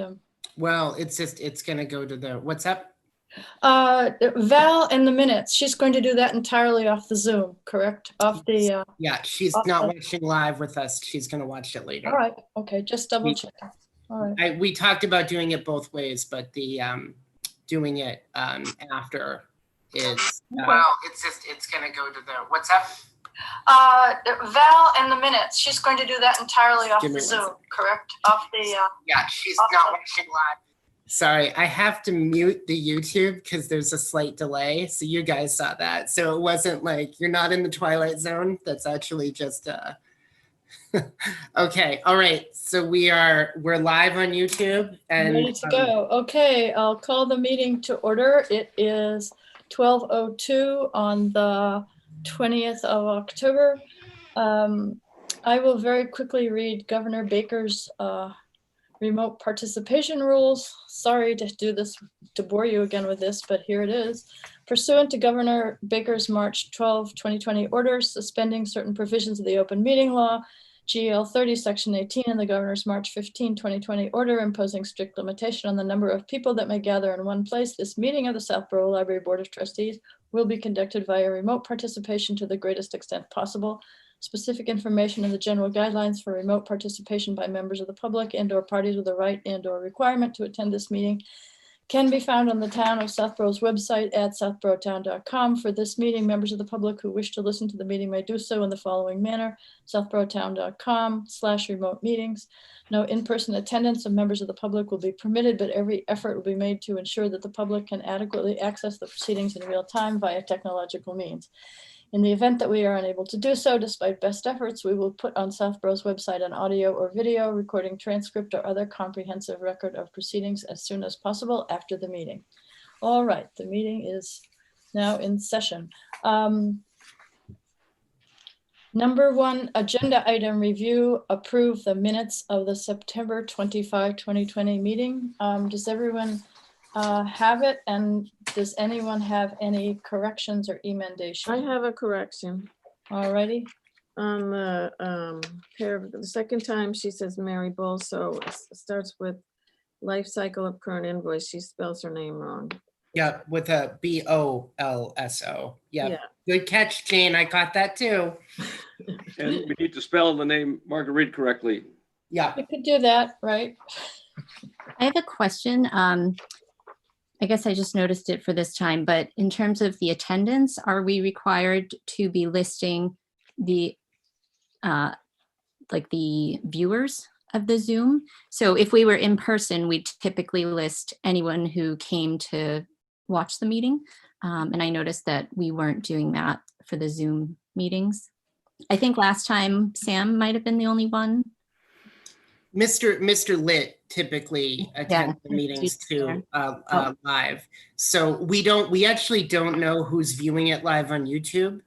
Tim? Well, it's going to go to the, what's up? Val in the minutes, she's going to do that entirely off the Zoom, correct? Off the, Yeah, she's not watching live with us. She's going to watch it later. all right, okay, just double check. All right. We talked about doing it both ways, but the doing it after is, well, it's going to go to the, what's up? Val in the minutes, she's going to do that entirely off the Zoom, correct? Off the, yeah, she's not watching live. Sorry, I have to mute the YouTube because there's a slight delay. So you guys saw that. So it wasn't like you're not in the Twilight Zone. That's actually just okay. All right. So we're live on YouTube and ready to go. Okay, I'll call the meeting to order. It is 12:02 on the 20th of October. I will very quickly read Governor Baker's remote participation rules. Sorry to do this, to bore you again with this, but here it is. Pursuant to Governor Baker's March 12, 2020 orders suspending certain provisions of the open meeting law, GL 30, section 18, and the governor's March 15, 2020 order imposing strict limitation on the number of people that may gather in one place, this meeting of the Southborough Library Board of Trustees will be conducted via remote participation to the greatest extent possible. Specific information and the general guidelines for remote participation by members of the public and or parties with a right and or requirement to attend this meeting can be found on the Town of Southborough's website at southboroughtown.com. For this meeting, members of the public who wish to listen to the meeting may do so in the following manner: southboroughtown.com/remote meetings. No in-person attendance of members of the public will be permitted, but every effort will be made to ensure that the public can adequately access the proceedings in real time via technological means. In the event that we are unable to do so, despite best efforts, we will put on Southborough's website an audio or video recording, transcript, or other comprehensive record of proceedings as soon as possible after the meeting. All right, the meeting is now in session. Number one, agenda item review, approve the minutes of the September 25, 2020 meeting. Does everyone have it, and does anyone have any corrections or emendations? I have a correction. All righty. On the the second time she says Mary Bull, so it starts with life cycle of current invoice. She spells her name wrong. yeah, with a BOLSO. Yeah. Yeah. Good catch, Jane. I caught that too. And we need to spell the name Marguerite correctly. Yeah. You could do that, right? I have a question. I guess I just noticed it for this time, but in terms of the attendance, are we required to be listing the like the viewers of the Zoom? So if we were in person, we'd typically list anyone who came to watch the meeting. And I noticed that we weren't doing that for the Zoom meetings. I think last time Sam might have been the only one. Mr. Litt typically attends the meetings too live. So we actually don't know who's viewing it live on YouTube,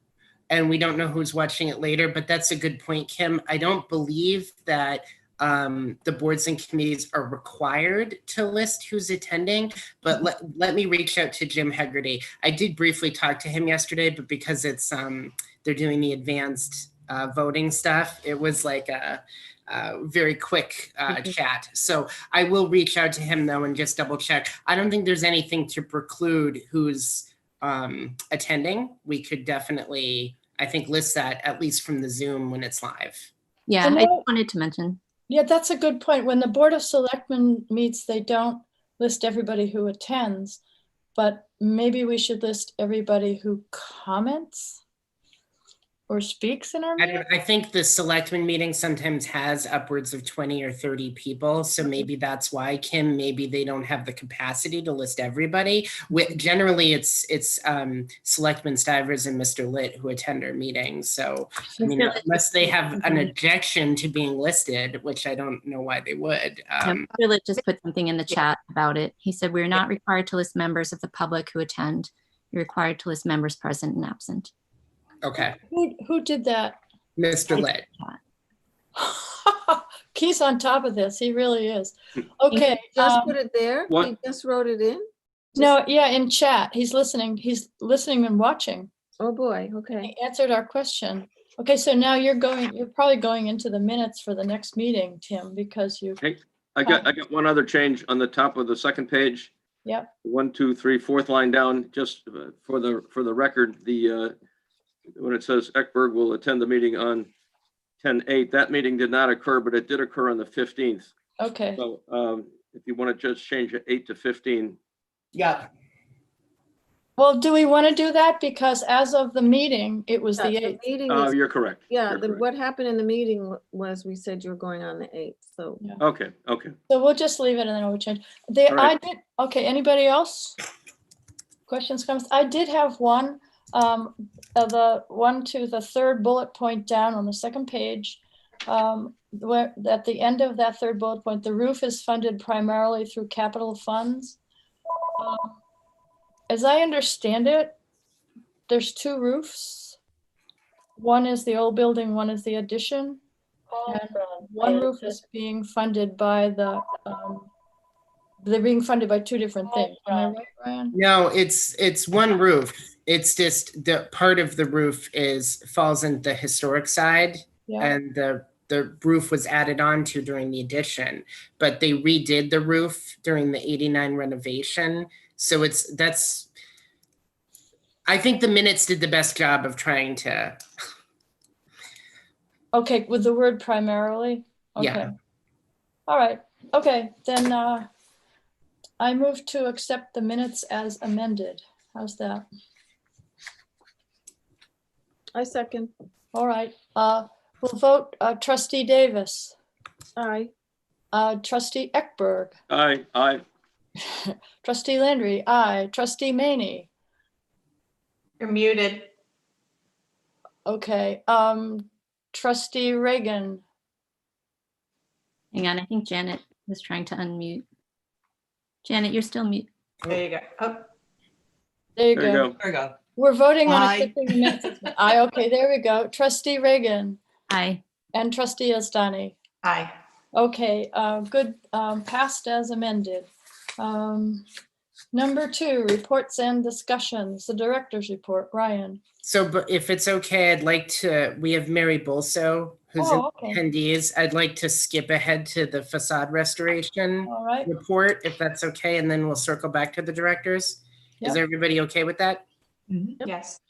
and we don't know who's watching it later, but that's a good point, Kim. I don't believe that the boards and committees are required to list who's attending, but let me reach out to Jim Hegarty. I did briefly talk to him yesterday, but because it's they're doing the advanced voting stuff, it was like a very quick chat. So I will reach out to him though and just double check. I don't think there's anything to preclude who's attending. We could definitely, I think, list that at least from the Zoom when it's live. Yeah, I wanted to mention. Yeah, that's a good point. When the Board of Selectmen meets, they don't list everybody who attends, but maybe we should list everybody who comments or speaks in our meeting? I think the selectmen meeting sometimes has upwards of 20 or 30 people. So maybe that's why, Kim, maybe they don't have the capacity to list everybody. Generally, it's Selectman Stivers and Mr. Litt who attend our meetings. So I mean, unless they have an objection to being listed, which I don't know why they would. Mr. Litt just put something in the chat about it. He said, we're not required to list members of the public who attend. You're required to list members present and absent. Okay. Who did that? Mr. Litt. He's on top of this. He really is. Okay. Just put it there? What? He just wrote it in? No, yeah, in chat. He's listening. He's listening and watching. Oh boy, okay. He answered our question. Okay, so now you're probably going into the minutes for the next meeting, Tim, because you. Hey, I got one other change on the top of the second page. Yep. 1, 2, 3, fourth line down, just for the record, when it says Ekberg will attend the meeting on 10/8, that meeting did not occur, but it did occur on the 15th. Okay, So if you want to just change it 8 to 15. Yeah. well, do we want to do that? Because as of the meeting, it was the The 8th. meeting is, You're correct. yeah, You're correct. what happened in the meeting was we said you were going on the 8th, so. Okay. So we'll just leave it and then we'll change. All right. Okay, anybody else? Questions, comments? I did have one, the one to the third bullet point down on the second page. Where at the end of that third bullet point, the roof is funded primarily through capital funds. As I understand it, there's 2 roofs. One is the old building, one is the addition. And one roof is being funded by they're being funded by 2 different things. Am I right, Brian? No, it's one roof. It's just the part of the roof falls in the historic side, Yeah, and the roof was added on to during the addition, but they redid the roof during the 89 renovation. So I think the minutes did the best job of trying to. okay, with the word primarily? Okay. Yeah. All right, okay, then I move to accept the minutes as amended. How's that? I second. All right, we'll vote trustee Davis, Aye. trustee Ekberg, Aye. trustee Landry, aye, trustee Maney. You're muted. Okay, trustee Reagan, Hang on, I think Janet was trying to unmute. Janet, you're still mute. There you go. Oh, there you There you go. go. there we go. We're voting on Aye. accepting the minutes. Aye, okay, there we go. Trustee Reagan Aye. and trustee Astani. Aye. Okay, good, passed as amended. Number 2, reports and discussions, the director's report, Brian. So, but if it's okay, we have Mary Bolso, who's in Oh, okay, attendees. I'd like to skip ahead to the facade restoration all right. report, if that's okay, and then we'll circle back to the directors. Is Yep. everybody okay with that? Yes.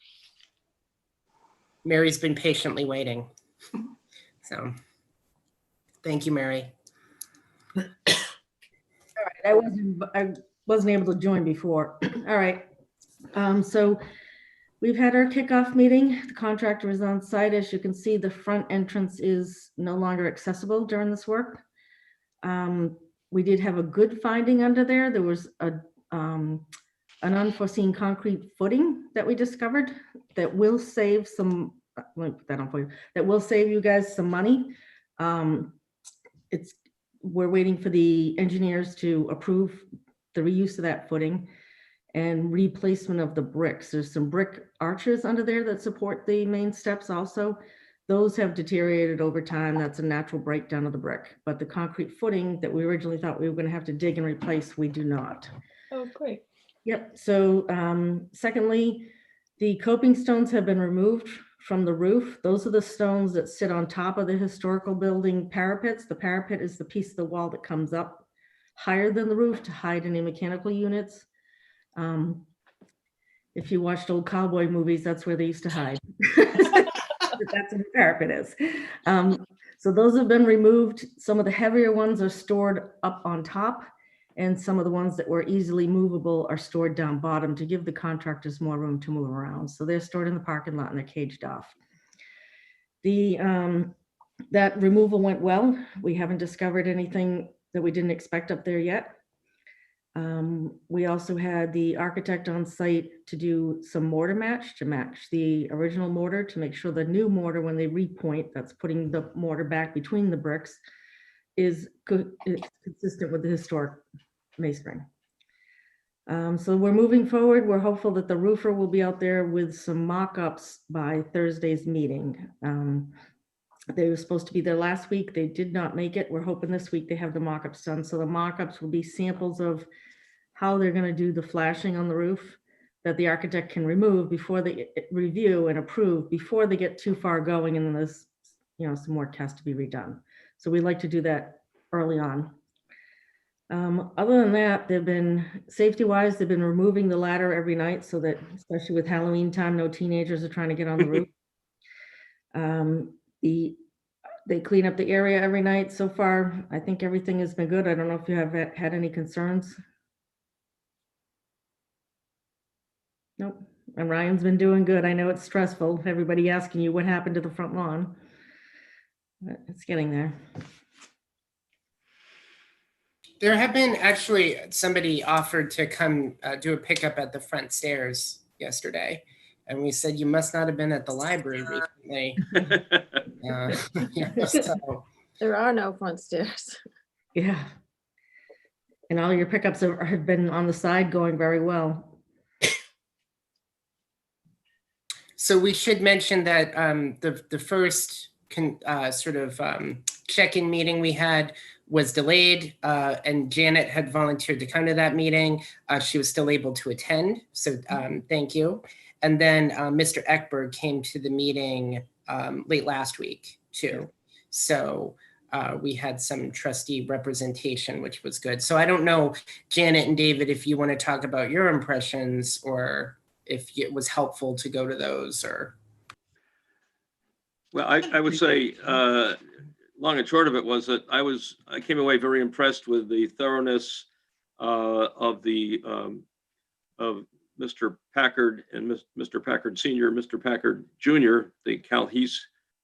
Mary's been patiently waiting. So, thank you, Mary. I wasn't able to join before. All right. So we've had our kickoff meeting. The contractor is on site. As you can see, the front entrance is no longer accessible during this work. We did have a good finding under there. There was an unforeseen concrete footing that we discovered that will save some, let me put that on for you, that will save you guys some money. We're waiting for the engineers to approve the reuse of that footing and replacement of the bricks. There's some brick arches under there that support the main steps also. Those have deteriorated over time. That's a natural breakdown of the brick. But the concrete footing that we originally thought we were going to have to dig and replace, we do not. Oh, great. Yep. So secondly, the coping stones have been removed from the roof. Those are the stones that sit on top of the historical building parapets. The parapet is the piece of the wall that comes up higher than the roof to hide any mechanical units. If you watched old cowboy movies, that's where they used to hide. That's what the parapet is. So those have been removed. Some of the heavier ones are stored up on top, and some of the ones that were easily movable are stored down bottom to give the contractors more room to move around. So they're stored in the parking lot and they're caged off. That removal went well. We haven't discovered anything that we didn't expect up there yet. We also had the architect on site to do some mortar match to match the original mortar to make sure the new mortar, when they repoint, that's putting the mortar back between the bricks, is consistent with the historic masonry. So we're moving forward. We're hopeful that the roofer will be out there with some mock-ups by Thursday's meeting. They were supposed to be there last week. They did not make it. We're hoping this week they have the mock-ups done. So the mock-ups will be samples of how they're going to do the flashing on the roof that the architect can remove before they review and approve before they get too far going, and then there's some more tests to be redone. So we like to do that early on. Other than that, they've been, safety-wise, they've been removing the ladder every night so that, especially with Halloween time, no teenagers are trying to get on the roof. They clean up the area every night. So far, I think everything has been good. I don't know if you have had any concerns. Nope. And Ryan's been doing good. I know it's stressful. Everybody asking you what happened to the front lawn. But it's getting there. There have been actually, somebody offered to come do a pickup at the front stairs yesterday. And we said, you must not have been at the library recently. So, There are no front stairs. Yeah. And all your pickups have been on the side going very well. so we should mention that the first check-in meeting we had was delayed, and Janet had volunteered to come to that meeting. She was still able to attend, so thank you. And then Mr. Ekberg came to the meeting late last week too. So we had some trustee representation, which was good. So I don't know, Janet and David, if you want to talk about your impressions or if it was helpful to go to those or. Well, I would say, long and short of it was that I came away very impressed with the thoroughness of Mr. Packard and Mr. Packard Sr., Mr. Packard Jr., the Cal Hess,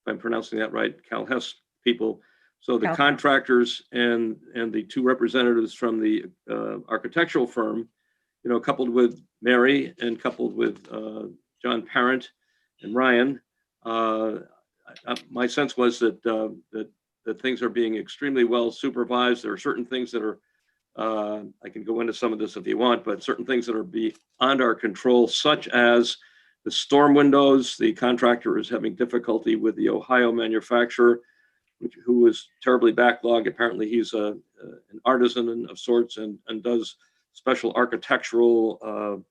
if I'm pronouncing that right, Cal Hess people. So the contractors and the two representatives from the architectural firm, you know, coupled with Mary and coupled with John Parent and Ryan, my sense was that that things are being extremely well supervised. There are certain things that are, I can go into some of this if you want, but certain things that are beyond our control, such as the storm windows. The contractor is having difficulty with the Ohio manufacturer, who is terribly backlogged. Apparently he's an artisan of sorts and does special architectural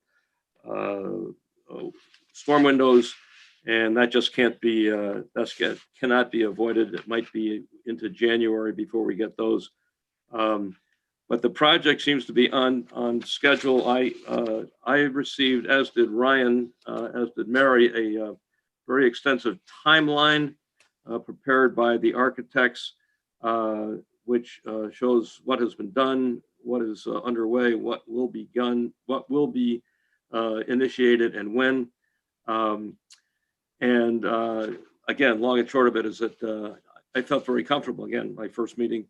storm windows. And that just cannot be avoided. It might be into January before we get those. But the project seems to be on schedule. I received, as did Ryan, as did Mary, a very extensive timeline prepared by the architects, which shows what has been done, what is underway, what will be done, what will be initiated, and when. And again, long and short of it is that I felt very comfortable. Again, my first meeting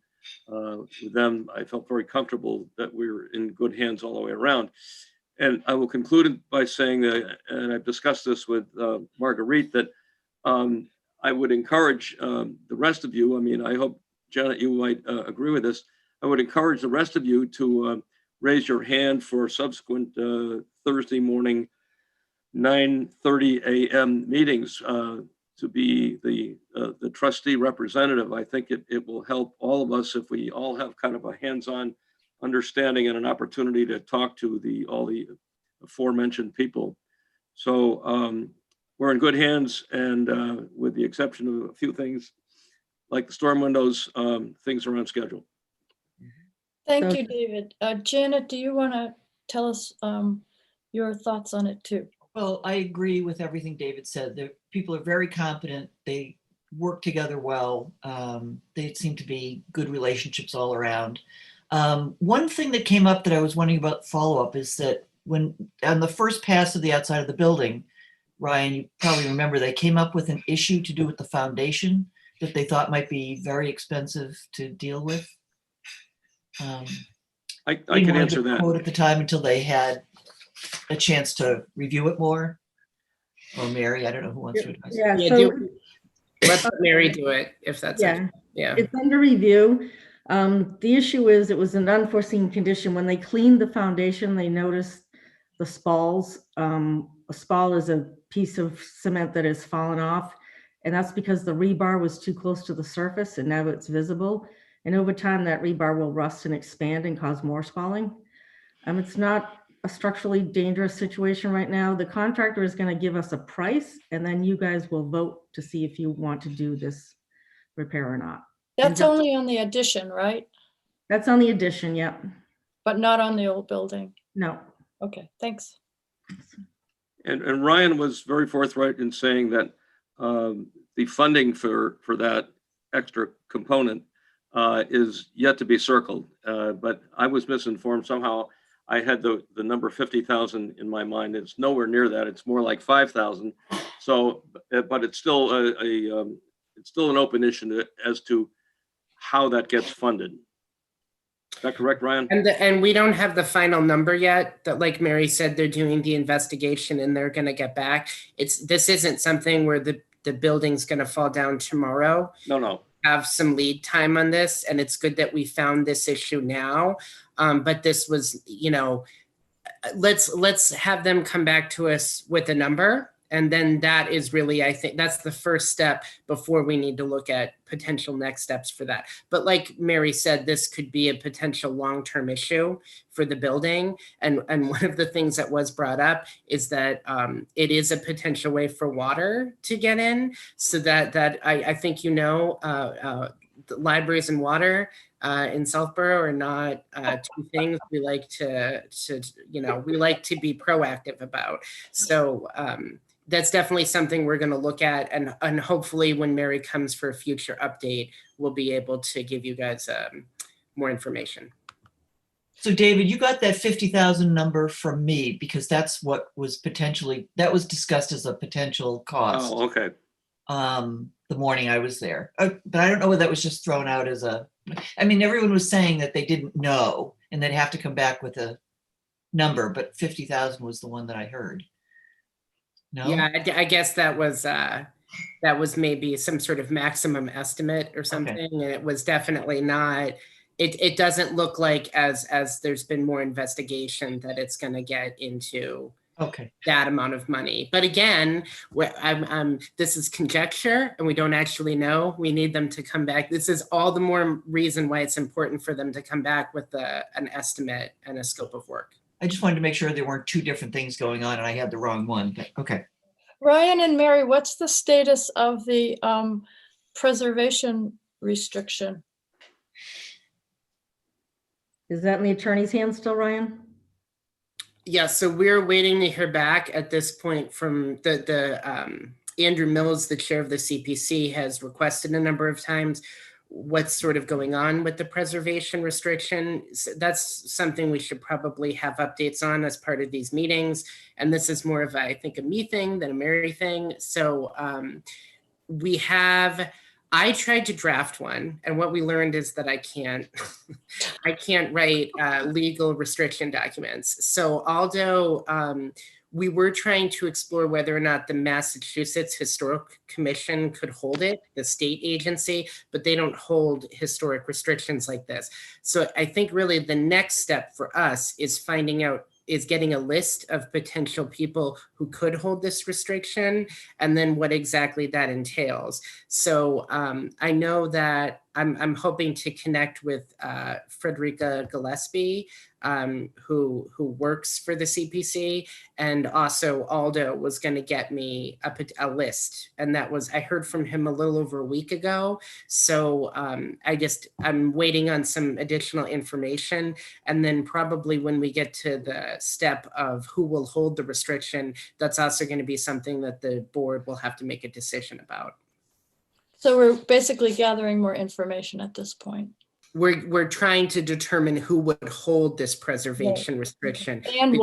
with them, I felt very comfortable that we were in good hands all the way around. And I will conclude by saying that, and I've discussed this with Marguerite, that I would encourage the rest of you, I mean, I hope, Janet, you might agree with this. I would encourage the rest of you to raise your hand for subsequent Thursday morning 9:30 a.m. meetings to be the trustee representative. I think it will help all of us if we all have kind of a hands-on understanding and an opportunity to talk to all the aforementioned people. So we're in good hands, and with the exception of a few things like the storm windows, things are on schedule. Thank you, David. Janet, do you want to tell us your thoughts on it too? Well, I agree with everything David said. The people are very competent. They work together well. They seem to be good relationships all around. One thing that came up that I was wondering about follow-up is that when on the first pass of the outside of the building, Ryan, you probably remember they came up with an issue to do with the foundation that they thought might be very expensive to deal with. I can answer that. Quote at the time until they had a chance to review it more. Or Mary, I don't know who wants to address. Yeah, Yeah, so, let Mary do it if that's yeah, it. Yeah. it's under review. The issue is it was an unforeseen condition. When they cleaned the foundation, they noticed the spalls. A spall is a piece of cement that has fallen off, and that's because the rebar was too close to the surface, and now it's visible. And over time, that rebar will rust and expand and cause more spalling. It's not a structurally dangerous situation right now. The contractor is going to give us a price, and then you guys will vote to see if you want to do this repair or not. That's only on the addition, right? That's on the addition, yep. but not on the old building. No. Okay, thanks. And Ryan was very forthright in saying that the funding for that extra component is yet to be circled. But I was misinformed somehow. I had the number 50,000 in my mind. It's nowhere near that. It's more like 5,000. So, but it's still it's still an open issue as to how that gets funded. Is that correct, Ryan? And we don't have the final number yet. That, like Mary said, they're doing the investigation and they're going to get back. This isn't something where the building's going to fall down tomorrow. No. Have some lead time on this, and it's good that we found this issue now. But this was, let's have them come back to us with a number. And then that is really, I think that's the first step before we need to look at potential next steps for that. But like Mary said, this could be a potential long-term issue for the building. And one of the things that was brought up is that it is a potential way for water to get in. So that I think, the libraries and water in Southborough are not two things we like to we like to be proactive about. So that's definitely something we're going to look at, and hopefully when Mary comes for a future update, we'll be able to give you guys more information. So David, you got that 50,000 number from me because that's what was discussed as a potential cost. Oh, okay. The morning I was there, but I don't know whether that was just thrown out as everyone was saying that they didn't know and they'd have to come back with a number, but 50,000 was the one that I heard. No? Yeah, I guess that was maybe some sort of maximum estimate or something. Okay. And it was definitely not, it doesn't look like as there's been more investigation that it's going to get into that amount of money. But again, this is conjecture and we don't actually know. We need them to come back. This is all the more reason why it's important for them to come back with an estimate and a scope of work. I just wanted to make sure there weren't two different things going on and I had the wrong one. Okay. Ryan and Mary, what's the status of the preservation restriction? Is that in the attorney's hands still, Ryan? Yeah, so we're waiting to hear back at this point from the Andrew Mills, the chair of the CPC, has requested a number of times what's sort of going on with the preservation restriction. So that's something we should probably have updates on as part of these meetings. And this is more of, I think, a me thing than a Mary thing. So I tried to draft one, and what we learned is that I can't write legal restriction documents. So although we were trying to explore whether or not the Massachusetts Historic Commission could hold it, the state agency, but they don't hold historic restrictions like this. So I think really the next step for us is getting a list of potential people who could hold this restriction and then what exactly that entails. So I know that I'm hoping to connect with Frederica Gillespie, who works for the CPC, and also Aldo was going to get me a list, and I heard from him a little over a week ago. So I'm waiting on some additional information, and then probably when we get to the step of who will hold the restriction, that's also going to be something that the board will have to make a decision about. So we're basically gathering more information at this point. We're trying to determine who would hold this preservation restriction and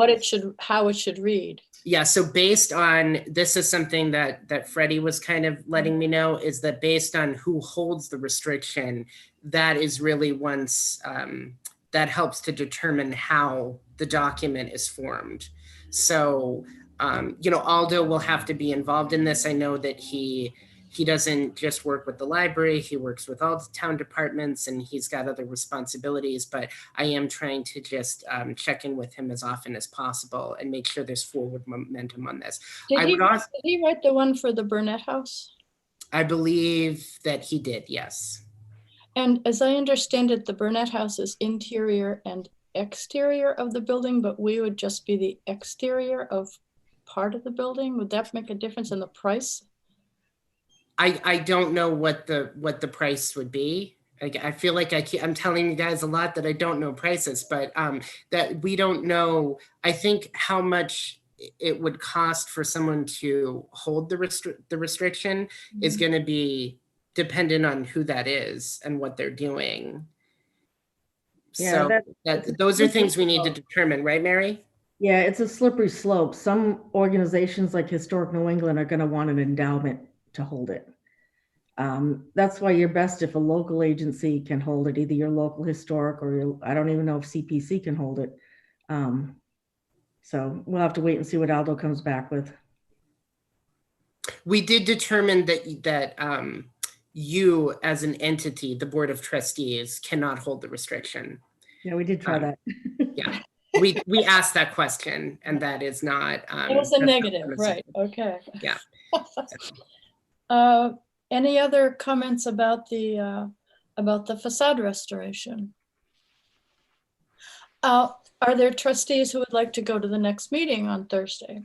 how it should read. Yeah, so based on, this is something that Freddie was kind of letting me know, is that based on who holds the restriction, that is really that helps to determine how the document is formed. So, Aldo will have to be involved in this. I know that he doesn't just work with the library, he works with all the town departments and he's got other responsibilities, but I am trying to just check in with him as often as possible and make sure there's forward momentum on this. Did he write the one for the Burnett House? I believe that he did, yes. And as I understand it, the Burnett House is interior and exterior of the building, but we would just be the exterior of part of the building. Would that make a difference in the price? I don't know what the price would be. I feel like I'm telling you guys a lot that I don't know prices, but that we don't know, I think, how much it would cost for someone to hold the restriction is going to be dependent on who that is and what they're doing. Yeah, So those are things we need to determine, right, Mary? Yeah, it's a slippery slope. Some organizations like Historic New England are going to want an endowment to hold it. That's why you're best if a local agency can hold it, either your local historic or I don't even know if CPC can hold it. So we'll have to wait and see what Aldo comes back with. We did determine that you as an entity, the Board of Trustees, cannot hold the restriction. Yeah, we did try that. Yeah, we asked that question, and that is not. It was a negative, right? Okay. Yeah. Any other comments about the facade restoration? Are there trustees who would like to go to the next meeting on Thursday?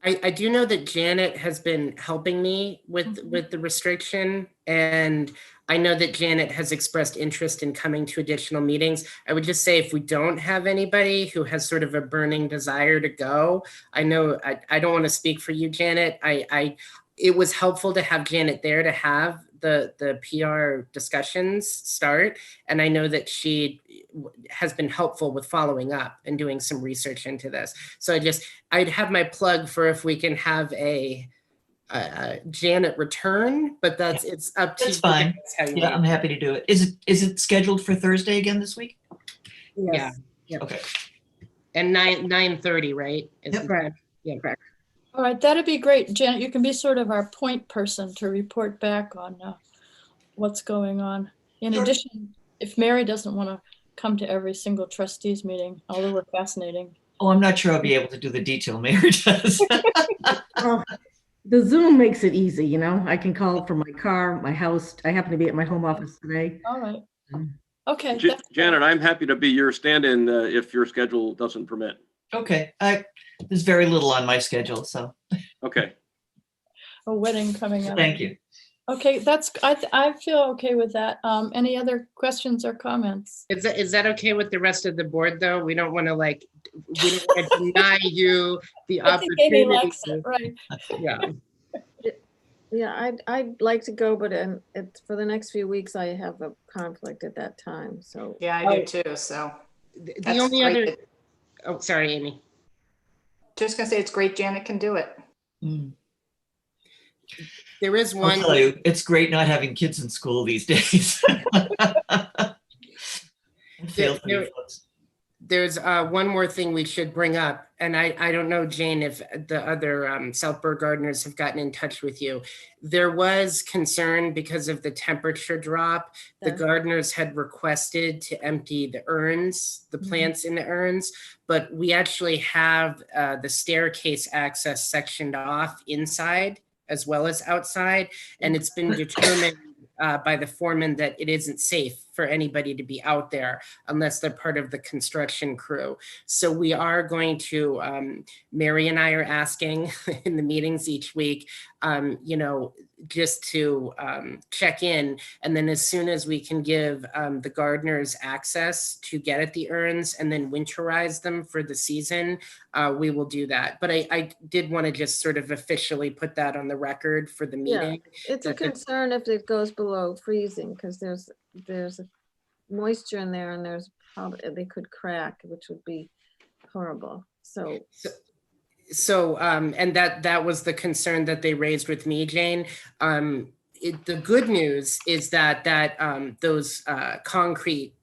I do know that Janet has been helping me with the restriction, and I know that Janet has expressed interest in coming to additional meetings. I would just say if we don't have anybody who has sort of a burning desire to go, I know I don't want to speak for you, Janet. It was helpful to have Janet there to have the PR discussions start, and I know that she has been helpful with following up and doing some research into this. So I'd have my plug for if we can have a Janet return, but it's up to you. That's fine. Yeah, I'm happy to do it. Is it scheduled for Thursday again this week? Yes. Yeah. Okay. And 9:30, right? Yep. Correct. Yeah. Correct. All right, that'd be great. Janet, you can be sort of our point person to report back on what's going on. In addition, if Mary doesn't want to come to every single trustees meeting, although we're fascinating. Oh, I'm not sure I'll be able to do the detail Mary does. Well, the Zoom makes it easy, you know. I can call from my car, my house. I happen to be at my home office today. All right. Okay. Janet, I'm happy to be your stand-in if your schedule doesn't permit. Okay. There's very little on my schedule, so. Okay. A wedding coming up. Thank you. Okay, I feel okay with that. Any other questions or comments? Is that okay with the rest of the board, though? We don't want to deny you the I think opportunity. Amy likes it, right? Yeah. Yeah, I'd like to go, but it's for the next few weeks, I have a conflict at that time, so. Yeah, I do too, so. The That's only great other, that- oh, sorry, Amy. Just gonna say it's great Janet can do it. There is I'll one. tell you, it's great not having kids in school these days. There's one more thing we should bring up, and I don't know, Jane, if the other Southburg gardeners have gotten in touch with you. There was concern because of the temperature drop. The gardeners had requested to empty the urns, the plants in the urns, but we actually have the staircase access sectioned off inside as well as outside, and it's been determined by the foreman that it isn't safe for anybody to be out there unless they're part of the construction crew. So we are going to, Mary and I are asking in the meetings each week, just to check in. And then as soon as we can give the gardeners access to get at the urns and then winterize them for the season, we will do that. But I did want to just sort of officially put that on the record for the meeting. Yeah, it's a concern if it goes below freezing, because there's moisture in there, and there's probably they could crack, which would be horrible. So and that was the concern that they raised with me, Jane. The good news is that those concrete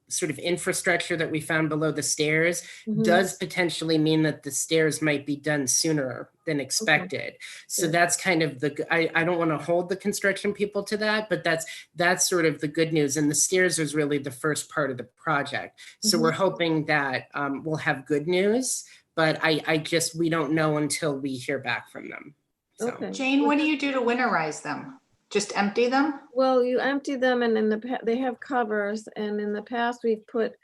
sort of infrastructure that we found below the stairs does potentially mean that the stairs might be done sooner than expected. Okay. So that's kind of I don't want to hold the construction people to that, but that's sort of the good news. And the stairs was really the first part of the project. So we're hoping that we'll have good news, but we don't know until we hear back from them. So. Okay. Jane, what do you do to winterize them? Just empty them? Well, you empty them, and they have covers, and in the past we've put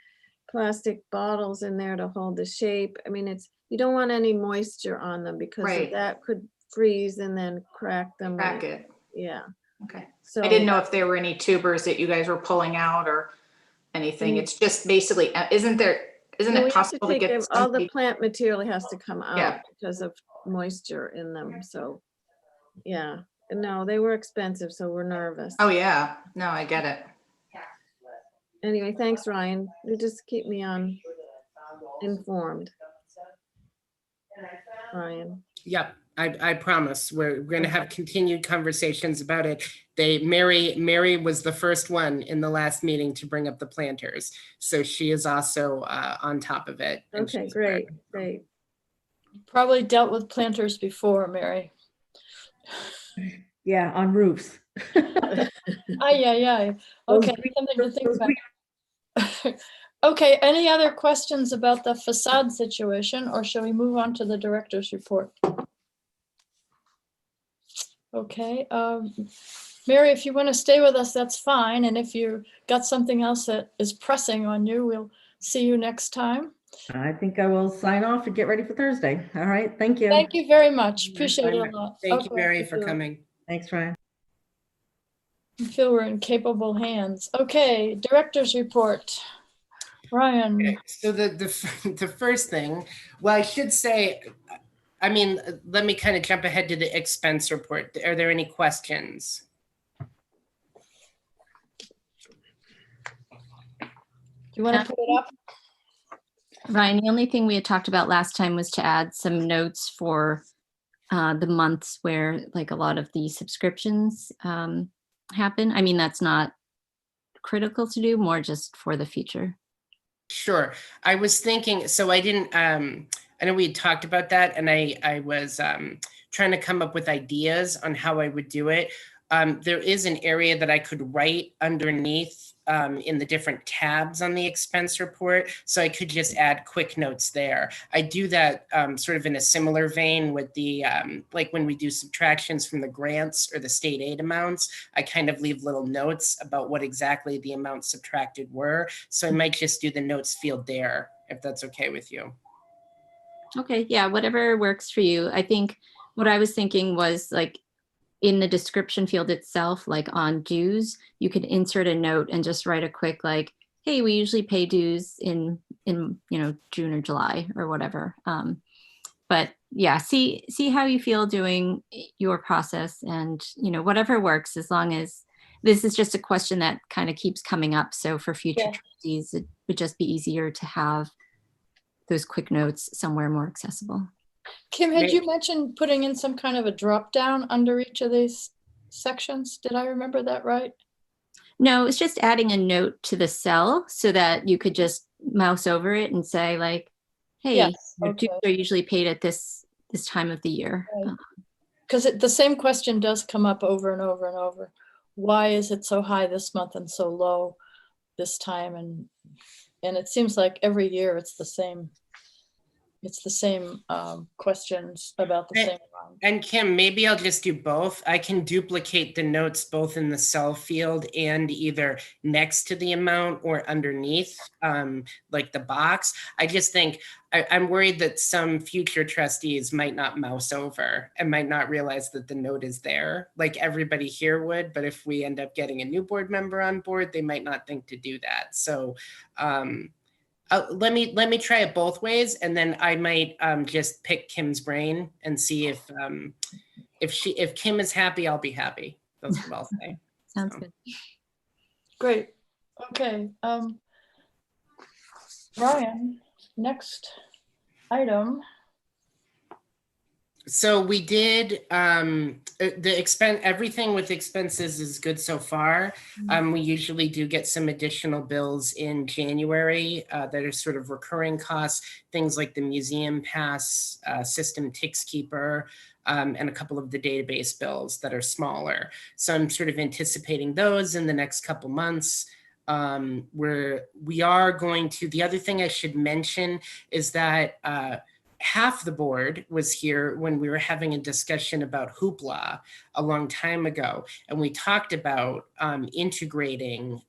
plastic bottles in there to hold the shape. I mean, you don't want any moisture on them because that could freeze and then crack them. Crack it. Yeah. Okay. So I didn't know if there were any tubers that you guys were pulling out or anything. It's just basically, isn't no, it we have to possible to take get all some the people? plant material has to come out Yeah. because of moisture in them. So, yeah, no, they were expensive, so we're nervous. Oh, yeah. No, I get it. Anyway, thanks, Ryan. You just keep me informed. Ryan. Yep, I promise. We're going to have continued conversations about it. Mary was the first one in the last meeting to bring up the planters. So she is also on top of it. and Okay, she's aware. great. Probably dealt with planters before, Mary. Yeah, on roofs. Yeah. Okay, something to think about. Okay, any other questions about the facade situation, or shall we move on to the director's report? Okay, Mary, if you want to stay with us, that's fine. And if you got something else that is pressing on you, we'll see you next time. I think I will sign off and get ready for Thursday. All right, thank you. Thank you very much. Appreciate it a lot. Thank you, Okay, Mary, for coming. Thanks, Ryan. I feel we're in capable hands. Okay, director's report. Ryan. Okay, so the first thing, well, I should say, I mean, let me kind of jump ahead to the expense report. Are there any questions? Do you want to put it up? Ryan, the only thing we had talked about last time was to add some notes for the months where like a lot of the subscriptions happen. I mean, that's not critical to do, more just for the future. Sure. I was thinking, so I didn't, I know we had talked about that, and I was trying to come up with ideas on how I would do it. There is an area that I could write underneath in the different tabs on the expense report. So I could just add quick notes there. I do that sort of in a similar vein with the, like when we do subtractions from the grants or the state aid amounts, I kind of leave little notes about what exactly the amounts subtracted were. So I might just do the notes field there, if that's okay with you. Okay, yeah, whatever works for you. I think what I was thinking was like in the description field itself, like on dues, you could insert a note and just write a quick like, hey, we usually pay dues in June or July or whatever. But yeah, see how you feel doing your process, and whatever works, as long as this is just a question that kind of keeps coming up. So for future trustees, it would just be easier to have those quick notes somewhere more accessible. Kim, had you mentioned putting in some kind of a drop down under each of these sections? Did I remember that right? No, it's just adding a note to the cell so that you could just mouse over it and say like, hey, Yes, your dues are usually paid at this time of the year. Because the same question does come up over and over and over. Why is it so high this month and so low this time? And it seems like every year it's the same. It's the same questions about the same one. And Kim, maybe I'll just do both. I can duplicate the notes both in the cell field and either next to the amount or underneath, like the box. I just think I'm worried that some future trustees might not mouse over and might not realize that the note is there, like everybody here would. But if we end up getting a new board member on board, they might not think to do that. So let me try it both ways, and then I might just pick Kim's brain and see if Kim is happy, I'll be happy. That's what I'll say. Sounds good. Great. Okay. Ryan, next item. So we did everything with expenses is good so far. We usually do get some additional bills in January that are sort of recurring costs, things like the museum pass system Tix Keeper, and a couple of the database bills that are smaller. So I'm sort of anticipating those in the next couple months. We are going to, the other thing I should mention is that half the board was here when we were having a discussion about Hoopla a long time ago. And we talked about integrating,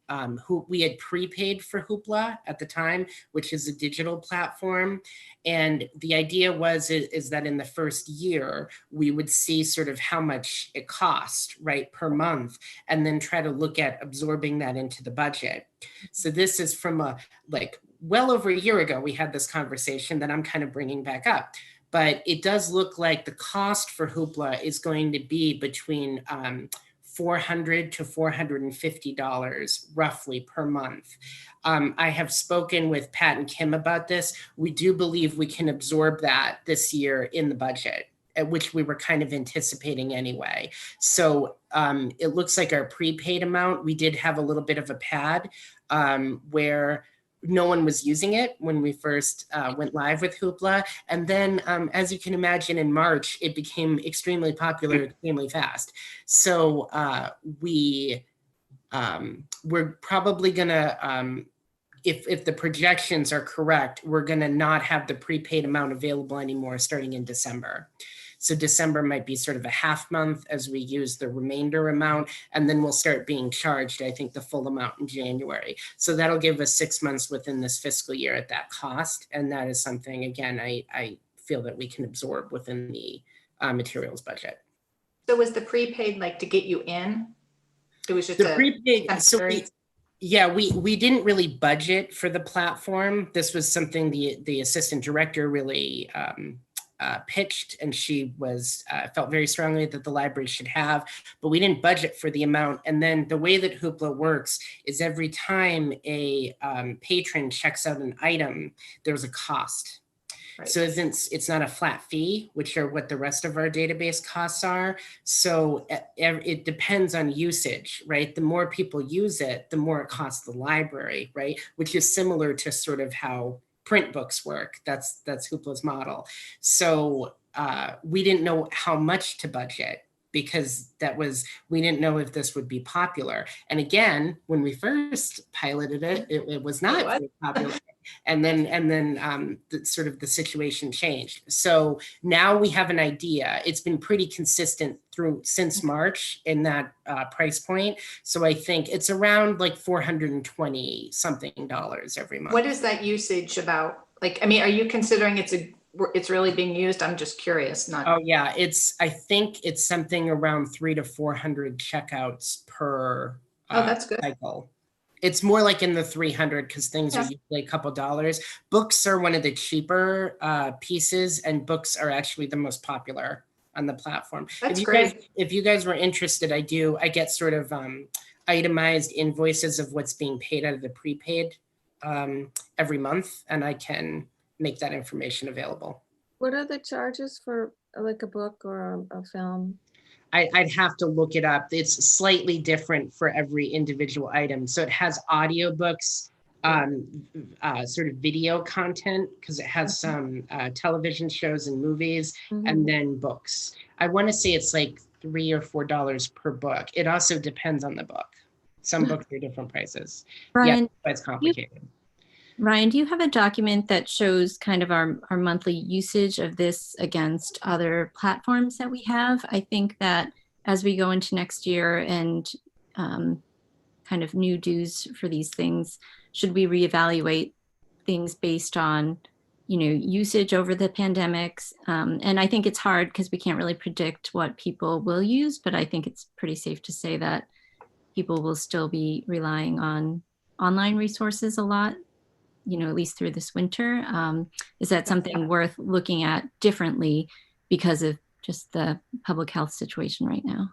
we had prepaid for Hoopla at the time, which is a digital platform. And the idea is that in the first year, we would see sort of how much it cost, right, per month, and then try to look at absorbing that into the budget. So this is from well over a year ago, we had this conversation that I'm kind of bringing back up. But it does look like the cost for Hoopla is going to be between $400 to $450 roughly per month. I have spoken with Pat and Kim about this. We do believe we can absorb that this year in the budget, which we were kind of anticipating anyway. So it looks like our prepaid amount, we did have a little bit of a pad where no one was using it when we first went live with Hoopla. And then, as you can imagine, in March, it became extremely popular, extremely fast. So we're probably gonna, if the projections are correct, we're gonna not have the prepaid amount available anymore starting in December. So December might be sort of a half month as we use the remainder amount, and then we'll start being charged, I think, the full amount in January. So that'll give us 6 months within this fiscal year at that cost. And that is something, again, I feel that we can absorb within the materials budget. So was the prepaid like to get you in? It was just the prepaid. So temporary? we didn't really budget for the platform. This was something the assistant director really pitched, and she was felt very strongly that the library should have, but we didn't budget for the amount. And then the way that Hoopla works is every time a patron checks out an item, there's a cost. Right. So it's not a flat fee, which are what the rest of our database costs are. So it depends on usage, right? The more people use it, the more it costs the library, right? Which is similar to sort of how print books work. That's Hoopla's model. So we didn't know how much to budget because we didn't know if this would be popular. And again, when we first piloted it, it was not very popular. And then sort of the situation changed. So now we have an idea. It's been pretty consistent since March in that price point. So I think it's around like $420 something every month. What is that usage about? Like, I mean, are you considering it's really being used? I'm just curious. Oh yeah, I think it's something around 300 to 400 checkouts per that's good. cycle. It's more like in the 300 because things are usually a couple dollars. Books are one of the cheaper pieces, and books are actually the most popular on the platform. That's great. If you guys were interested, I get sort of itemized invoices of what's being paid out of the prepaid every month, and I can make that information available. What are the charges for like a book or a film? I'd have to look it up. It's slightly different for every individual item. So it has audiobooks, sort of video content, because it has some television shows and movies, and then books. I want to say it's like $3 or $4 per book. It also depends on the book. Some books are different prices. Ryan, yeah, it's complicated. Ryan, do you have a document that shows kind of our monthly usage of this against other platforms that we have? I think that as we go into next year and kind of new dues for these things, should we reevaluate things based on, usage over the pandemics? And I think it's hard because we can't really predict what people will use, but I think it's pretty safe to say that people will still be relying on online resources a lot, at least through this winter. Is that something worth looking at differently because of just the public health situation right now?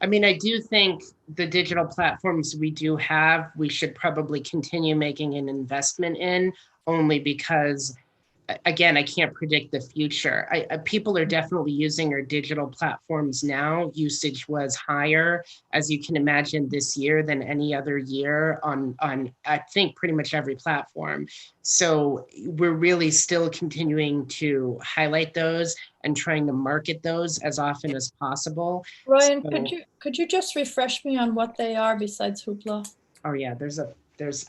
I mean, I do think the digital platforms we do have, we should probably continue making an investment in, only because, again, I can't predict the future. People are definitely using our digital platforms now. Usage was higher, as you can imagine, this year than any other year on I think pretty much every platform. So we're really still continuing to highlight those and trying to market those as often as possible. Ryan, could you just refresh me on what they are besides Hoopla? Oh yeah,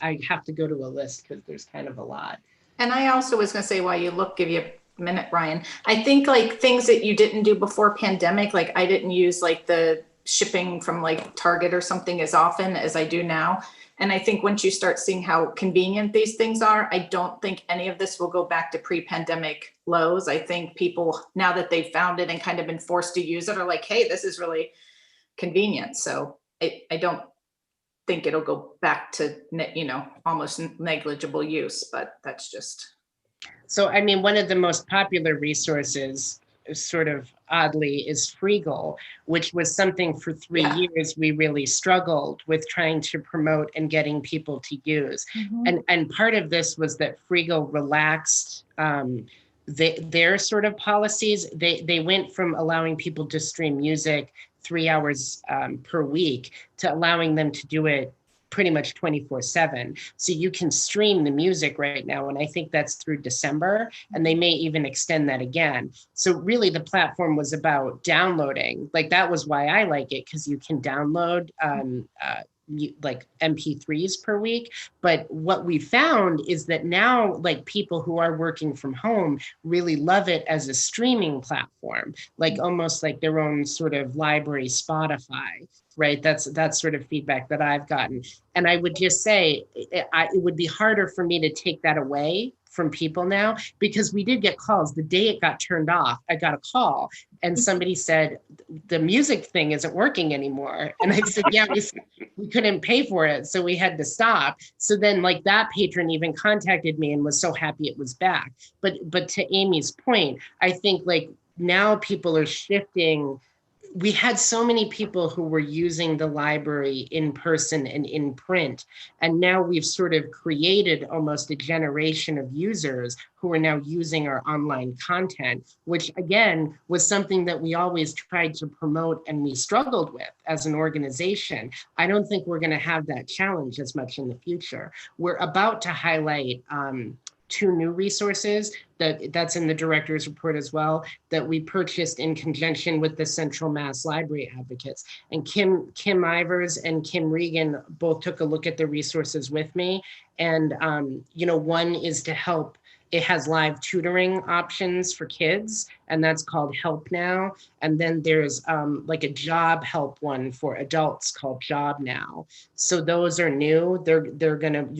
I have to go to a list because there's kind of a lot. And I also was going to say, while you look, give you minute, Ryan. I think like things that you didn't do before pandemic, like I didn't use like the shipping from like Target or something as often as I do now. And I think once you start seeing how convenient these things are, I don't think any of this will go back to pre-pandemic lows. I think people, now that they've found it and kind of been forced to use it, are like, hey, this is really convenient. So I don't think it'll go back to, almost negligible use, but that's just. So, I mean, one of the most popular resources, sort of oddly, is Freegal, which was something for 3 years we really struggled with trying to promote and getting people to use. And part of this was that Freegal relaxed their sort of policies. They went from allowing people to stream music 3 hours per week to allowing them to do it pretty much 24/7. So you can stream the music right now. And I think that's through December, and they may even extend that again. So really the platform was about downloading. Like that was why I like it, because you can download like MP3s per week. But what we found is that now, like, people who are working from home really love it as a streaming platform, like almost like their own sort of library Spotify, right? That's sort of feedback that I've gotten. And I would just say it would be harder for me to take that away from people now, because we did get calls. The day it got turned off, I got a call and somebody said, the music thing isn't working anymore. And I said, yeah, we couldn't pay for it, so we had to stop. So then like that patron even contacted me and was so happy it was back. But to Amy's point, I think like now people are shifting. We had so many people who were using the library in person and in print. And now we've sort of created almost a generation of users who are now using our online content, which again, was something that we always tried to promote and we struggled with as an organization. I don't think we're gonna have that challenge as much in the future. We're about to highlight 2 new resources that's in the director's report as well, that we purchased in conjunction with the Central Mass Library Advocates. And Kim Ivers and Kim Regan both took a look at the resources with me. And one is to help. It has live tutoring options for kids, and that's called Help Now. And then there's like a job help one for adults called Job Now. So those are new. You're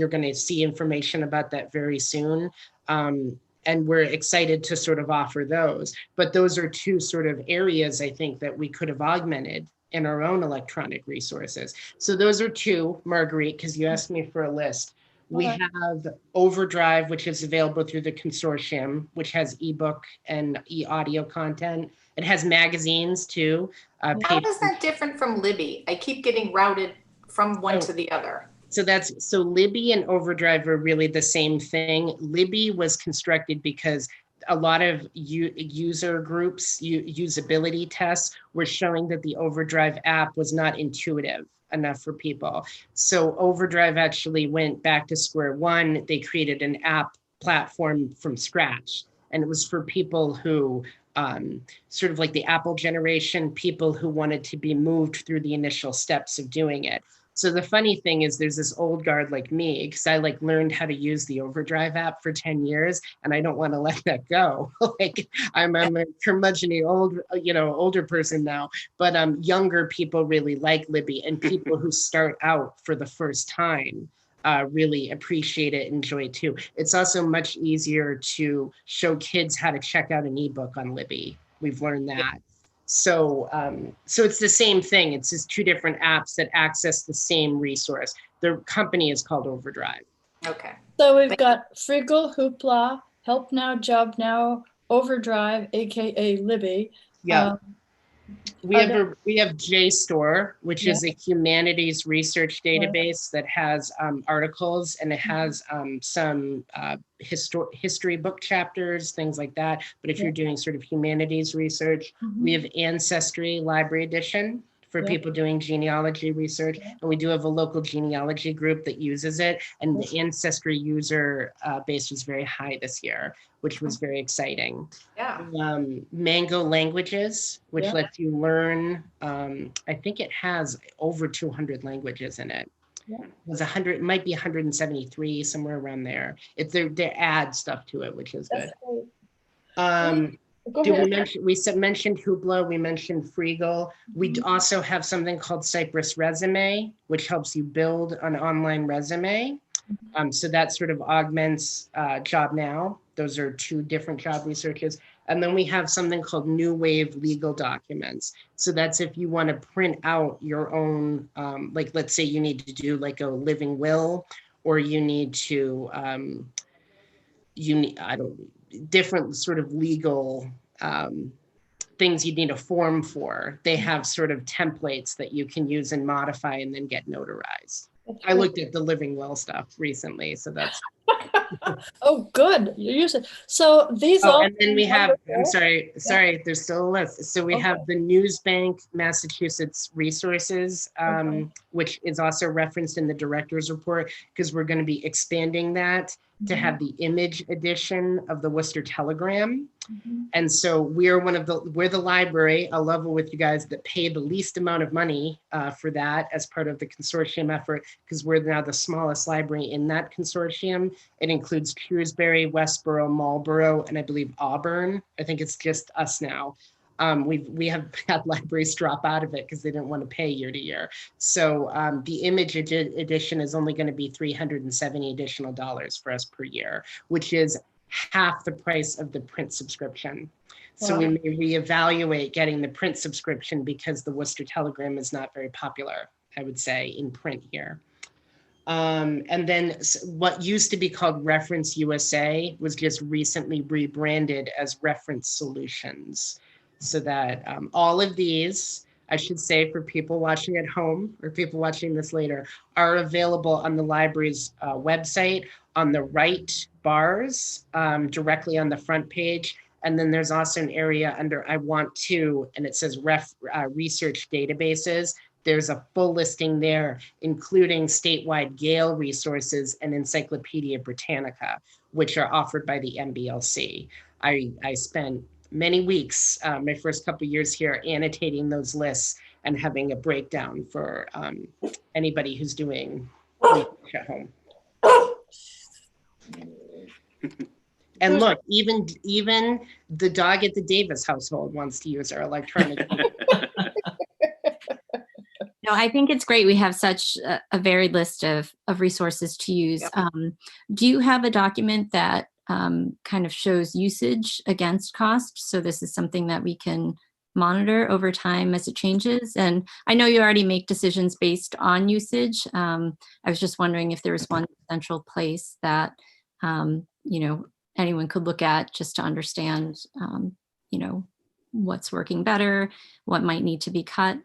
gonna see information about that very soon. And we're excited to sort of offer those. But those are 2 sort of areas I think that we could have augmented in our own electronic resources. So those are 2, Marguerite, because you asked me for a list. We have Overdrive, which is available through the consortium, which has ebook and e-audio content. It has magazines too. How is that different from Libby? I keep getting routed from one to the other. So Libby and Overdrive are really the same thing. Libby was constructed because a lot of user groups, usability tests were showing that the Overdrive app was not intuitive enough for people. So Overdrive actually went back to square one. They created an app platform from scratch. And it was for people who sort of like the Apple generation, people who wanted to be moved through the initial steps of doing it. So the funny thing is there's this old guard like me, because I like learned how to use the Overdrive app for 10 years and I don't want to let that go. Like I'm a curmudgeon older person now, but younger people really like Libby, and people who start out for the first time really appreciate it, enjoy it too. It's also much easier to show kids how to check out an ebook on Libby. We've learned that. So it's the same thing. It's just 2 different apps that access the same resource. The company is called Overdrive. Okay. So we've got Friggle, Hoopla, Help Now, Job Now, Overdrive, AKA Libby. Yeah. We have JSTOR, which is a humanities research database that has articles, and it has some history book chapters, things like that. But if you're doing sort of humanities research, we have Ancestry Library Edition for people doing genealogy research. And we do have a local genealogy group that uses it. And the Ancestry user base was very high this year, which was very exciting. Yeah. Mango Languages, which lets you learn, I think it has over 200 languages in it. It was 100, it might be 173, somewhere around there. They add stuff to it, which is good. Go Do we ahead. mention, mentioned Hoopla, we mentioned Freegal. We also have something called Cypress Resume, which helps you build an online resume. So that sort of augments Job Now. Those are two different job researches. And then we have something called New Wave Legal Documents. So that's if you want to print out your own, like, let's say you need to do like a living will, or you need to, different sort of legal things you need a form for. They have sort of templates that you can use and modify and then get notarized. I looked at the living will stuff recently, so that's. Oh, good. You use it. So these Oh, all. and then we have, I'm wonderful. sorry, there's still a list. So we have the Newsbank Massachusetts resources, which is also referenced in the director's report, because we're going to be expanding that to have the image edition of the Worcester Telegram. And so we're the library, I'll level with you guys, that pay the least amount of money for that as part of the consortium effort, because we're now the smallest library in that consortium. It includes Shrewsbury, Westboro, Marlborough, and I believe Auburn. I think it's just us now. We have had libraries drop out of it because they didn't want to pay year to year. So the image edition is only going to be $370 additional for us per year, which is half the price of the print subscription. So we may reevaluate getting the print subscription because the Worcester Telegram is not very popular, I would say, in print here. And then what used to be called Reference USA was just recently rebranded as Reference Solutions. So that all of these, I should say, for people watching at home or people watching this later, are available on the library's website on the right bars, directly on the front page. And then there's also an area under I Want To, and it says research databases. There's a full listing there, including statewide Gale resources and Encyclopedia Britannica, which are offered by the MBLC. I spent many weeks, my first couple of years here, annotating those lists and having a breakdown for anybody who's doing research at home. And look, even the dog at the Davis household wants to use our electronic. No, I think it's great. We have such a varied list of resources to use. Yep. Do you have a document that kind of shows usage against cost? So this is something that we can monitor over time as it changes. And I know you already make decisions based on usage. I was just wondering if there was one central place that, anyone could look at just to understand, what's working better, what might need to be cut.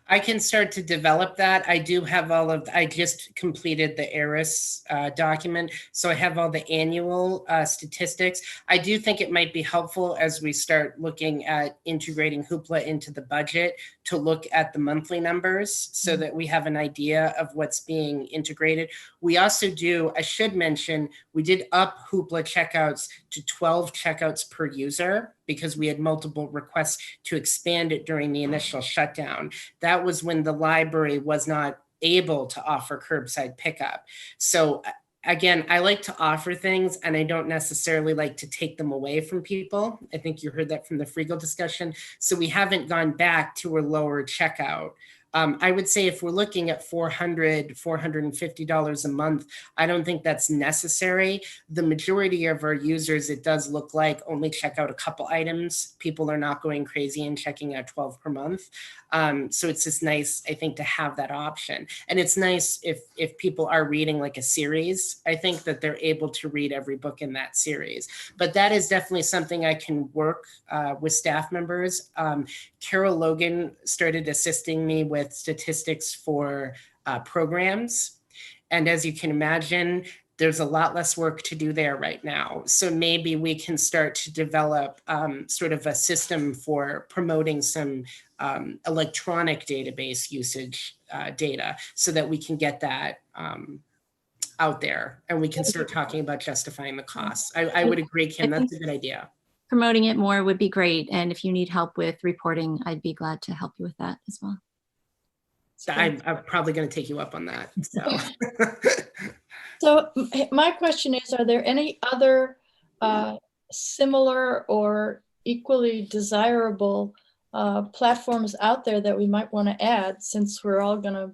I can start to develop that. I do have I just completed the ERIS document. So I have all the annual statistics. I do think it might be helpful as we start looking at integrating Hoopla into the budget to look at the monthly numbers so that we have an idea of what's being integrated. We also do, I should mention, we did up Hoopla checkouts to 12 checkouts per user because we had multiple requests to expand it during the initial shutdown. That was when the library was not able to offer curbside pickup. So again, I like to offer things and I don't necessarily like to take them away from people. I think you heard that from the Freegal discussion. So we haven't gone back to a lower checkout. I would say if we're looking at $400, $450 a month, I don't think that's necessary. The majority of our users, it does look like only check out a couple items. People are not going crazy and checking out 12 per month. So it's just nice, I think, to have that option. And it's nice if people are reading like a series, I think that they're able to read every book in that series. But that is definitely something I can work with staff members. Carol Logan started assisting me with statistics for programs. And as you can imagine, there's a lot less work to do there right now. So maybe we can start to develop sort of a system for promoting some electronic database usage data so that we can get that out there and we can start talking about justifying the costs. I would agree, Kim, that's a good idea. Promoting it more would be great. And if you need help with reporting, I'd be glad to help you with that as well. I'm probably going to take you up on that. So, so my question is, are there any other similar or equally desirable platforms out there that we might want to add, since we're all going to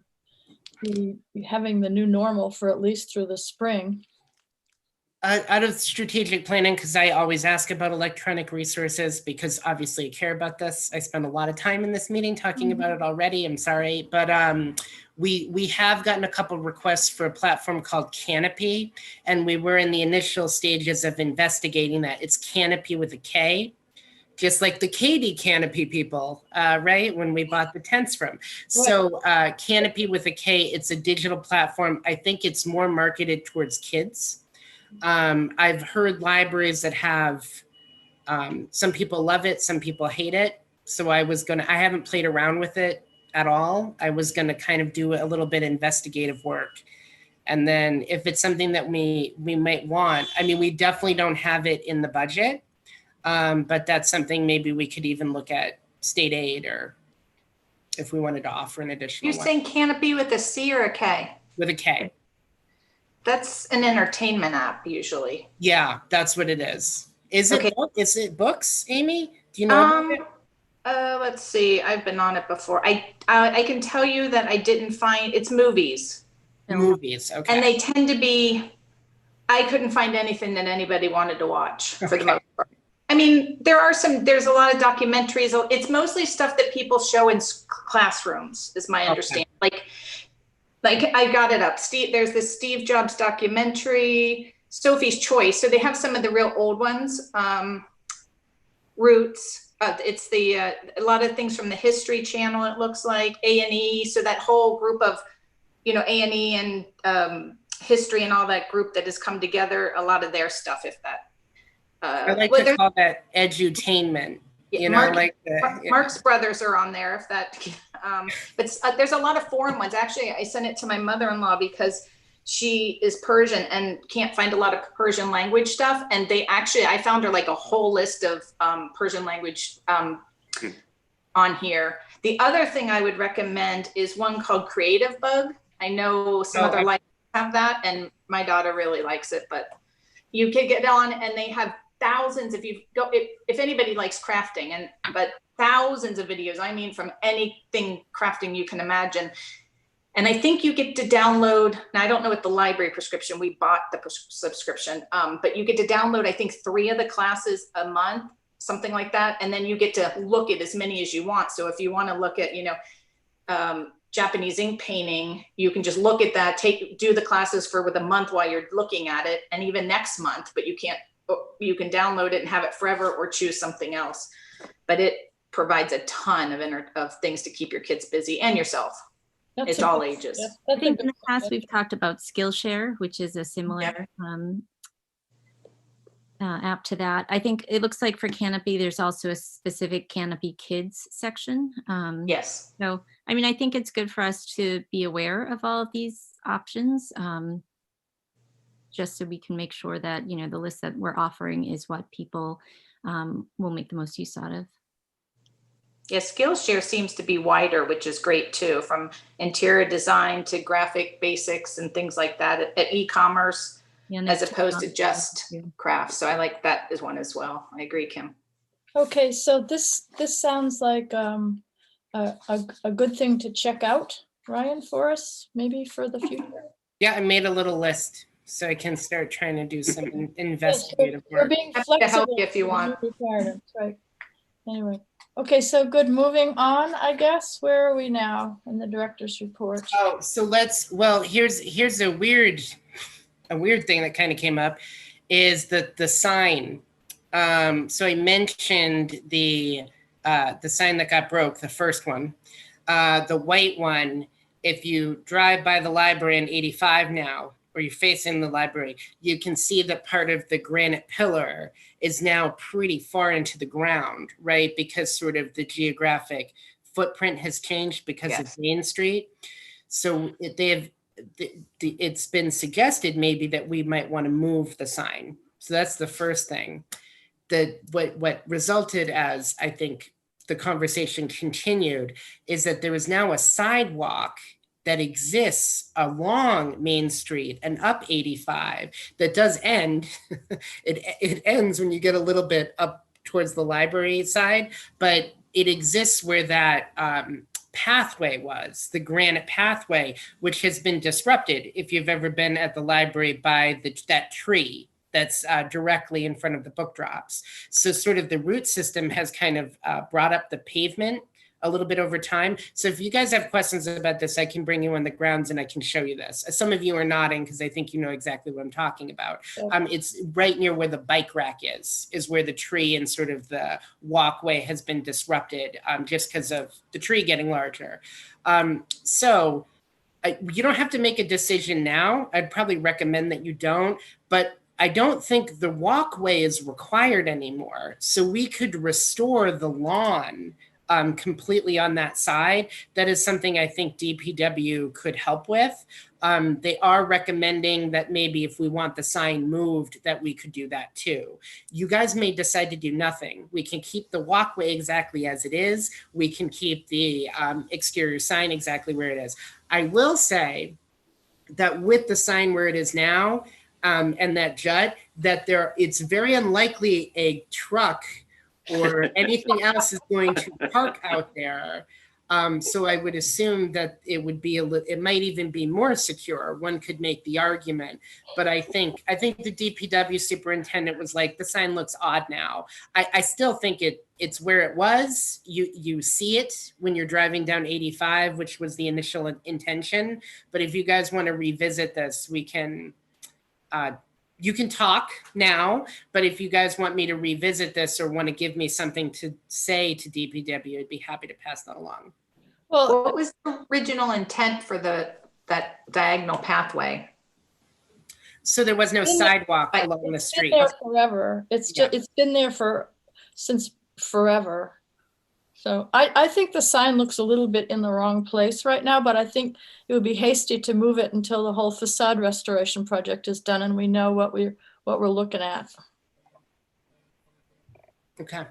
be having the new normal for at least through the spring. Out of strategic planning, because I always ask about electronic resources, because obviously I care about this. I spend a lot of time in this meeting talking about it already. I'm sorry, but we have gotten a couple requests for a platform called Canopy, and we were in the initial stages of investigating that. It's Canopy with a K, just like the Katie Canopy people, right? When we bought the tents from. So Canopy with a K, it's a digital platform. I think it's more marketed towards kids. I've heard libraries that have, some people love it, some people hate it. So I haven't played around with it at all. I was gonna kind of do a little bit of investigative work. And then if it's something that we might want, I mean, we definitely don't have it in the budget, but that's something maybe we could even look at state aid, or if we wanted to offer an additional You're one. saying Canopy with a C or a K? With a K. That's an entertainment app usually. Yeah, that's what it is. Is it, Okay. is it books, Amy? Do you know about it? Let's see. I've been on it before. I can tell you that I didn't find, it's movies. Movies, okay. And they tend to be, I couldn't find anything that anybody wanted to watch for the most part. I mean, there's a lot of documentaries. It's mostly stuff that people show in classrooms, is my understanding. Like I got it up. There's this Steve Jobs documentary, Sophie's Choice. So they have some of the real old ones. Roots. It's a lot of things from the History Channel. It looks like A&E. So that whole group of, A&E and history and all that group that has come together. A lot of their stuff, if that. I like to call that edutainment. Marx Brothers are on there, if that. But there's a lot of foreign ones. Actually, I sent it to my mother-in-law because she is Persian and can't find a lot of Persian language stuff. And I found her like a whole list of Persian language on here. The other thing I would recommend is one called Creative Bug. I know some other libraries have that, and my daughter really likes it. But you can get on, and they have thousands. If anybody likes crafting, but thousands of videos. I mean, from anything crafting you can imagine. And I think you get to download. Now I don't know what the library prescription. We bought the subscription, but you get to download, I think, 3 of the classes a month, something like that. And then you get to look at as many as you want. So if you want to look at, Japanese ink painting, you can just look at that, do the classes with a month while you're looking at it, and even next month. But you can download it and have it forever, or choose something else. But it provides a ton of things to keep your kids busy and yourself. It's all ages. I think in the past we've talked about Skillshare, which is a similar app to that. I think it looks like for Canopy, there's also a specific Canopy Kids section. Yes. So, I mean, I think it's good for us to be aware of all of these options, just so we can make sure that, the list that we're offering is what people will make the most use out of. Yeah, Skillshare seems to be wider, which is great too, from interior design to graphic basics and things like that at e-commerce, as opposed to just crafts. So I like that as one as well. I agree, Kim. Okay, so this sounds like a good thing to check out, Ryan, for us, maybe for the future. Yeah, I made a little list so I can start trying to do some investigative We're work. being Happy to flexible help you if you want. Right. Anyway, okay, so good. Moving on, I guess. Where are we now in the director's report? Oh, so here's a weird thing that kind of came up, is the sign. So I mentioned the sign that got broke, the first one, the white one. If you drive by the library in 85 now, or you're facing the library, you can see that part of the granite pillar is now pretty far into the ground, right? Because sort of the geographic footprint has changed because of Main Street. So it's been suggested maybe that we might want to move the sign. So that's the first thing. What resulted, as I think the conversation continued, is that there is now a sidewalk that exists along Main Street and up 85 that does end. It ends when you get a little bit up towards the library side, but it exists where that pathway was, the granite pathway, which has been disrupted. If you've ever been at the library by that tree that's directly in front of the book drops. So sort of the root system has kind of brought up the pavement a little bit over time. So if you guys have questions about this, I can bring you on the grounds and I can show you this. Some of you are nodding because I think you know exactly what I'm talking about. It's right near where the bike rack is where the tree and sort of the walkway has been disrupted just because of the tree getting larger. So you don't have to make a decision now. I'd probably recommend that you don't, but I don't think the walkway is required anymore. So we could restore the lawn completely on that side. That is something I think DPW could help with. They are recommending that maybe if we want the sign moved, that we could do that too. You guys may decide to do nothing. We can keep the walkway exactly as it is. We can keep the exterior sign exactly where it is. I will say that with the sign where it is now and that jut, that it's very unlikely a truck or anything else is going to park out there. So I would assume that it would be it might even be more secure. One could make the argument, but I think the DPW superintendent was like, the sign looks odd now. I still think it's where it was. You see it when you're driving down 85, which was the initial intention. But if you guys want to revisit this, we can. You can talk now, but if you guys want me to revisit this or want to give me something to say to DPW, I'd be happy to pass that along. Well, what was the original intent for that diagonal pathway? So there was no sidewalk along the street. It's been there forever. It's been there since forever. So I think the sign looks a little bit in the wrong place right now, but I think it would be hasty to move it until the whole facade restoration project is done and we know what we're looking at. Okay.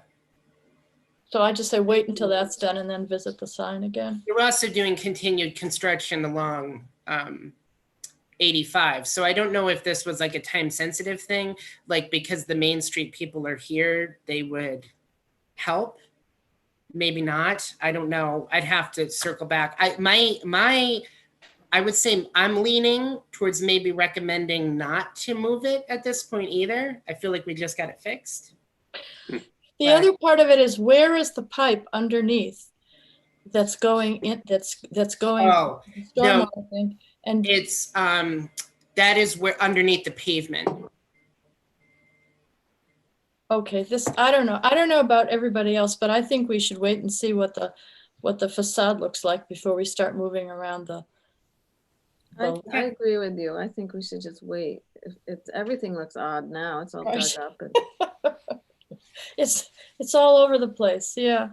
So I just say wait until that's done and then visit the sign again. You're also doing continued construction along 85. So I don't know if this was like a time sensitive thing, like because the Main Street people are here, they would help. Maybe not. I don't know. I'd have to circle back. I would say I'm leaning towards maybe recommending not to move it at this point either. I feel like we just got it fixed. The other part of it is, where is the pipe underneath that's going in? That's going. Oh, no. And it's that is where underneath the pavement. Okay, I don't know about everybody else, but I think we should wait and see what the facade looks like before we start moving around the. I agree with you. I think we should just wait. Everything looks odd now. It's all dug up. It's all over the place. Yeah,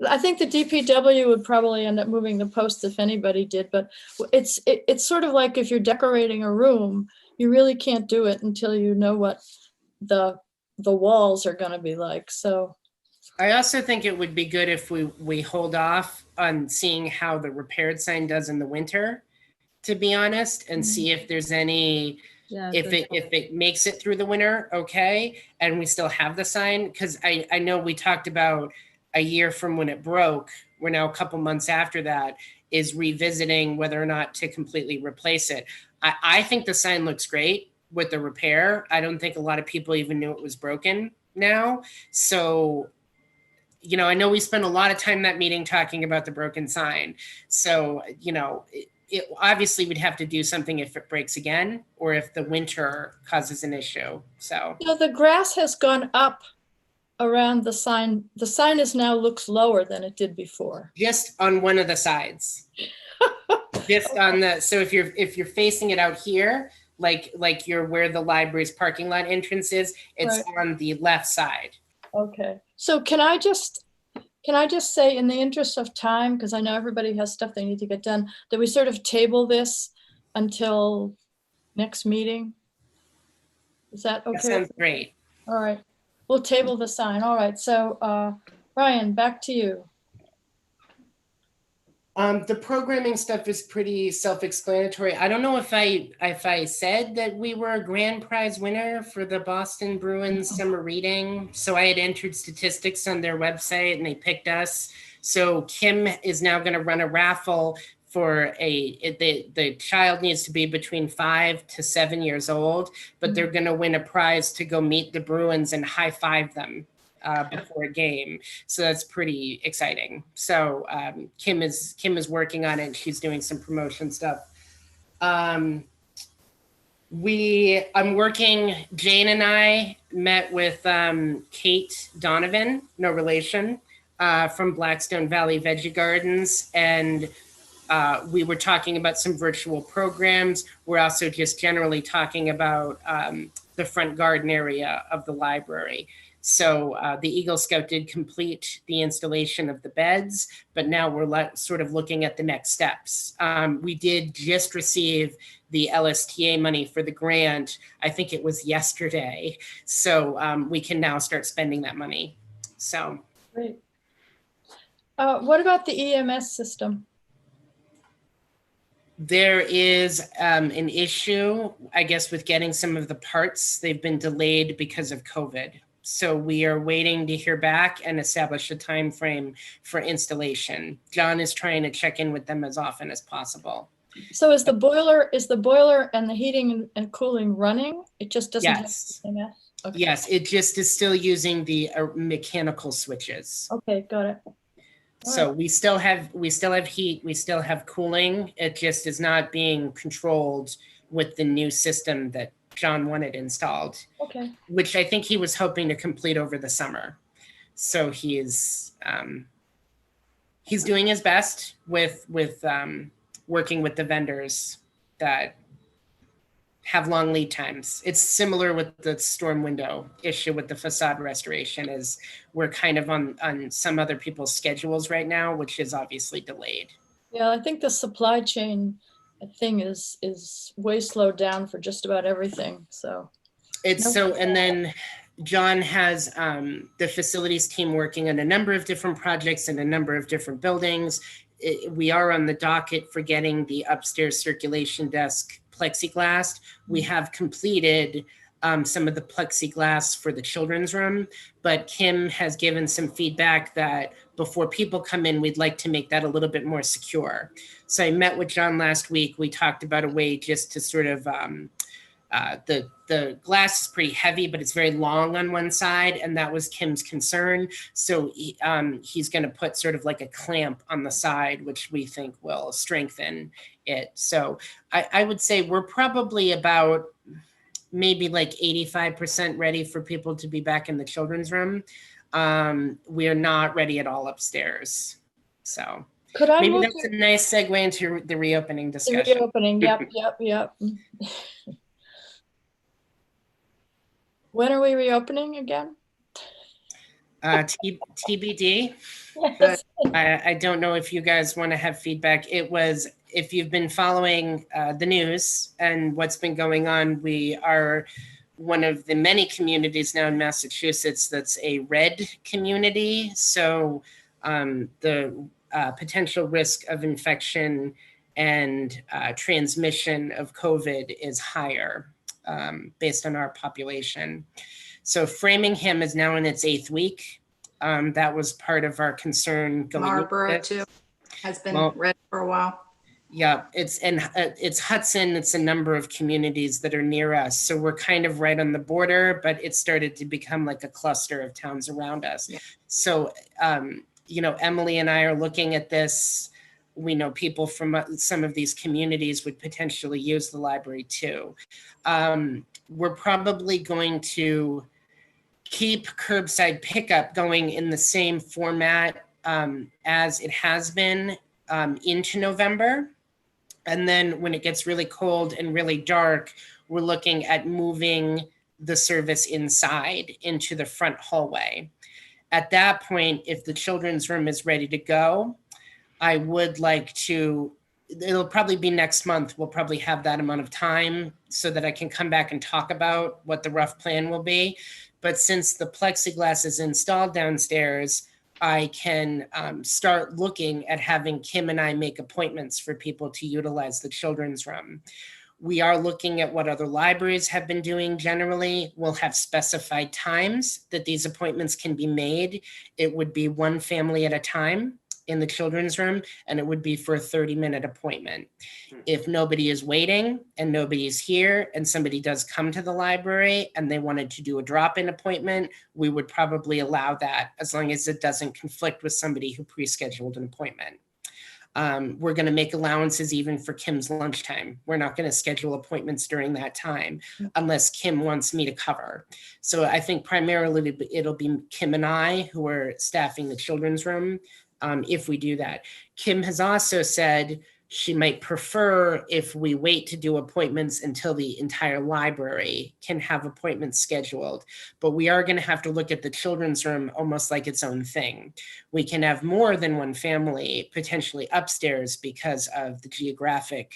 I think the DPW would probably end up moving the posts if anybody did. But it's sort of like if you're decorating a room, you really can't do it until you know what the walls are going to be like. So I also think it would be good if we hold off on seeing how the repaired sign does in the winter, to be honest, and see if there's any, if it makes it through the winter, okay, and we still have the sign. Because I know we talked about a year from when it broke, we're now a couple months after that, is revisiting whether or not to completely replace it. I think the sign looks great with the repair. I don't think a lot of people even knew it was broken now. So, you know, I know we spent a lot of time in that meeting talking about the broken sign. So, you know, it obviously we'd have to do something if it breaks again, or if the winter causes an issue. So, you know, the grass has gone up around the sign. The sign is now looks lower than it did before. Just on one of the sides. Just on the, so if you're facing it out here, like you're where the library's parking lot entrance is, it's on the left side. Okay. So can I just say, in the interest of time, because I know everybody has stuff they need to get done, that we sort of table this until next meeting? Is that okay? That sounds great. All right. We'll table the sign. All right. So Ryan, back to you. The programming stuff is pretty self-explanatory. I don't know if I said that we were a grand prize winner for the Boston Bruins summer reading. So I had entered statistics on their website and they picked us. So Kim is now going to run a raffle for the child needs to be between 5 to 7 years old, but they're going to win a prize to go meet the Bruins and high five them before a game. So that's pretty exciting. So Kim is working on it. She's doing some promotion stuff. I'm working, Jane and I met with Kate Donovan, no relation, from Blackstone Valley Veggie Gardens. And we were talking about some virtual programs. We're also just generally talking about the front garden area of the library. So the Eagle Scout did complete the installation of the beds, but now we're sort of looking at the next steps. We did just receive the LSTA money for the grant. I think it was yesterday. So we can now start spending that money. So. Great. What about the EMS system? There is an issue, I guess, with getting some of the parts. They've been delayed because of COVID. So we are waiting to hear back and establish a time frame for installation. John is trying to check in with them as often as possible. So is the boiler and the heating and cooling running? It just doesn't have EMS? Okay. Yes, it just is still using the mechanical switches. Okay, got it. So we still have heat, we still have cooling. It just is not being controlled with the new system that John wanted installed. Okay. Which I think he was hoping to complete over the summer. So he's doing his best with working with the vendors that have long lead times. It's similar with the storm window issue with the facade restoration, is we're kind of on some other people's schedules right now, which is obviously delayed. Yeah, I think the supply chain thing is way slowed down for just about everything. So and then John has the facilities team working on a number of different projects in a number of different buildings. We are on the docket for getting the upstairs circulation desk plexiglass. We have completed some of the plexiglass for the children's room, but Kim has given some feedback that before people come in, we'd like to make that a little bit more secure. So I met with John last week. We talked about a way just to sort of, the glass is pretty heavy, but it's very long on one side, and that was Kim's concern. So he's going to put sort of like a clamp on the side, which we think will strengthen it. So I would say we're probably about maybe like 85% ready for people to be back in the children's room. We are not ready at all upstairs. So maybe that's a nice segue into the reopening discussion. The reopening, yep. When are we reopening again? TBD. Yes. I don't know if you guys want to have feedback. It was, if you've been following the news and what's been going on, we are one of the many communities now in Massachusetts that's a red community. So the potential risk of infection and transmission of COVID is higher based on our population. So Framingham is now in its 8th week. That was part of our concern going Marlborough too has been red for a while. Yeah, it's Hudson. It's a number of communities that are near us. So we're kind of right on the border, but it started to become like a cluster of towns around us. Yeah. So, Emily and I are looking at this. We know people from some of these communities would potentially use the library too. We're probably going to keep curbside pickup going in the same format as it has been into November. And then when it gets really cold and really dark, we're looking at moving the service inside into the front hallway. At that point, if the children's room is ready to go, I would like to, it'll probably be next month. We'll probably have that amount of time so that I can come back and talk about what the rough plan will be. But since the plexiglass is installed downstairs, I can start looking at having Kim and I make appointments for people to utilize the children's room. We are looking at what other libraries have been doing generally. We'll have specified times that these appointments can be made. It would be one family at a time in the children's room, and it would be for a 30-minute appointment. If nobody is waiting and nobody's here and somebody does come to the library and they wanted to do a drop-in appointment, we would probably allow that as long as it doesn't conflict with somebody who pre-scheduled an appointment. We're going to make allowances even for Kim's lunchtime. We're not going to schedule appointments during that time unless Kim wants me to cover. So I think primarily it'll be Kim and I who are staffing the children's room if we do that. Kim has also said she might prefer if we wait to do appointments until the entire library can have appointments scheduled. But we are going to have to look at the children's room almost like its own thing. We can have more than one family potentially upstairs because of the geographic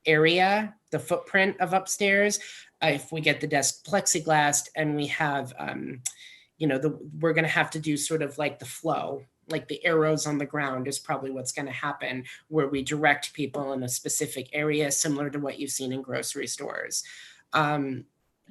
area, the footprint of upstairs. If we get the desk plexiglassed and we have, we're going to have to do sort of like the flow, like the arrows on the ground is probably what's going to happen, where we direct people in a specific area, similar to what you've seen in grocery stores.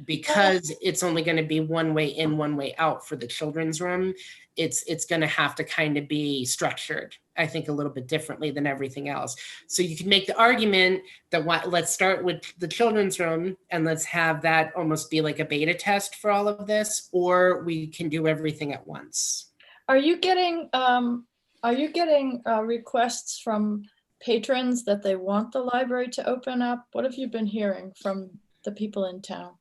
Because it's only going to be one way in, one way out for the children's room, it's going to have to kind of be structured, I think, a little bit differently than everything else. So you can make the argument that let's start with the children's room and let's have that almost be like a beta test for all of this, or we can do everything at once. Are you getting requests from patrons that they want the library to open up? What have you been hearing from the people in town?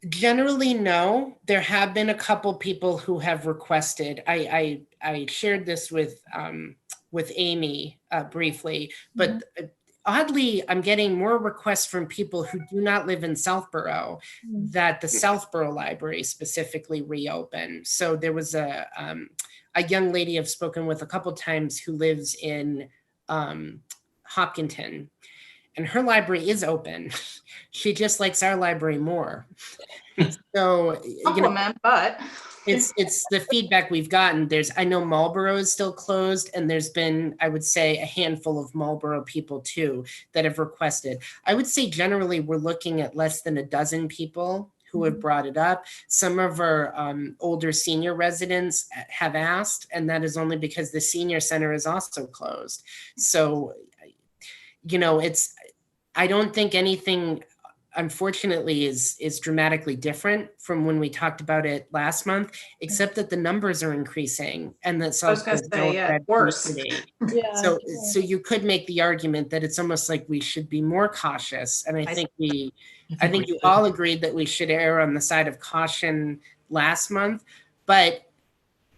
Generally, no. There have been a couple people who have requested. I shared this with Amy briefly, but oddly, I'm getting more requests from people who do not live in Southborough that the Southborough Library specifically reopen. So there was a young lady I've spoken with a couple times who lives in Hopkinton, and her library is open. She just likes our library more. So, but it's the feedback we've gotten. I know Marlborough is still closed, and there's been, I would say, a handful of Marlborough people too that have requested. I would say generally we're looking at less than a dozen people who have brought it up. Some of our older senior residents have asked, and that is only because the senior center is also closed. So, I don't think anything, unfortunately, is dramatically different from when we talked about it last month, except that the numbers are increasing and that worse. Yeah. So you could make the argument that it's almost like we should be more cautious. And I think you all agreed that we should err on the side of caution last month. But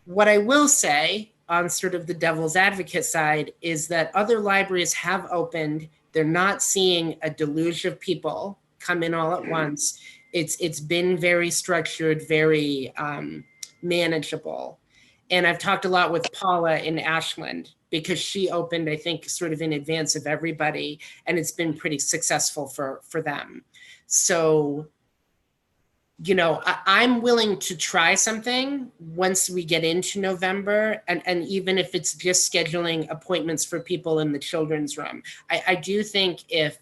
what I will say on sort of the devil's advocate side is that other libraries have opened. They're not seeing a deluge of people come in all at once. It's been very structured, very manageable. And I've talked a lot with Paula in Ashland because she opened, I think, sort of in advance of everybody, and it's been pretty successful for them. So, I'm willing to try something once we get into November, and even if it's just scheduling appointments for people in the children's room. I do think if,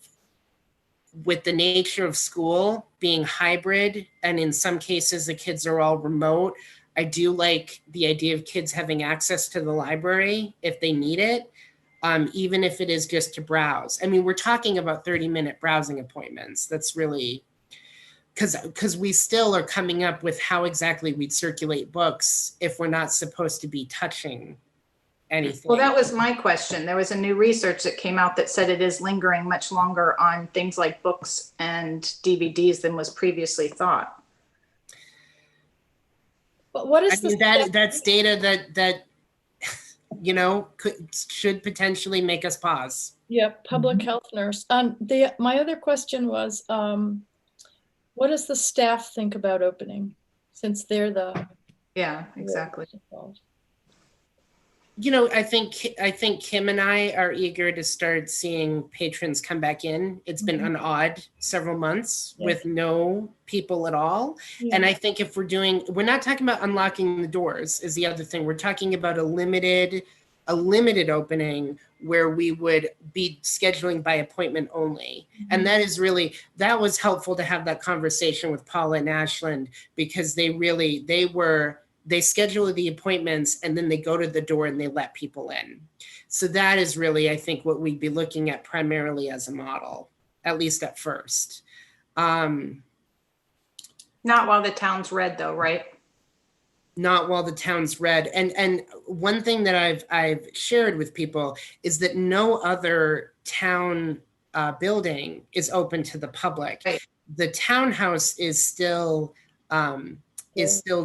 with the nature of school being hybrid, and in some cases the kids are all remote, I do like the idea of kids having access to the library if they need it, even if it is just to browse. I mean, we're talking about 30-minute browsing appointments. That's really, because we still are coming up with how exactly we'd circulate books if we're not supposed to be touching anything. Well, that was my question. There was a new research that came out that said it is lingering much longer on things like books and DVDs than was previously thought. But what is that's data that should potentially make us pause. Yeah, public health nurse. My other question was, what does the staff think about opening, since they're the Yeah, exactly. You know, I think Kim and I are eager to start seeing patrons come back in. It's been an odd several months with no people at all. And I think if we're not talking about unlocking the doors is the other thing. We're talking about a limited opening where we would be scheduling by appointment only. And that is really, that was helpful to have that conversation with Paula and Ashland, because they schedule the appointments and then they go to the door and they let people in. So that is really, I think, what we'd be looking at primarily as a model, at least at first. Not while the town's red though, right? Not while the town's red. And one thing that I've shared with people is that no other town building is open to the public. Right. The townhouse is still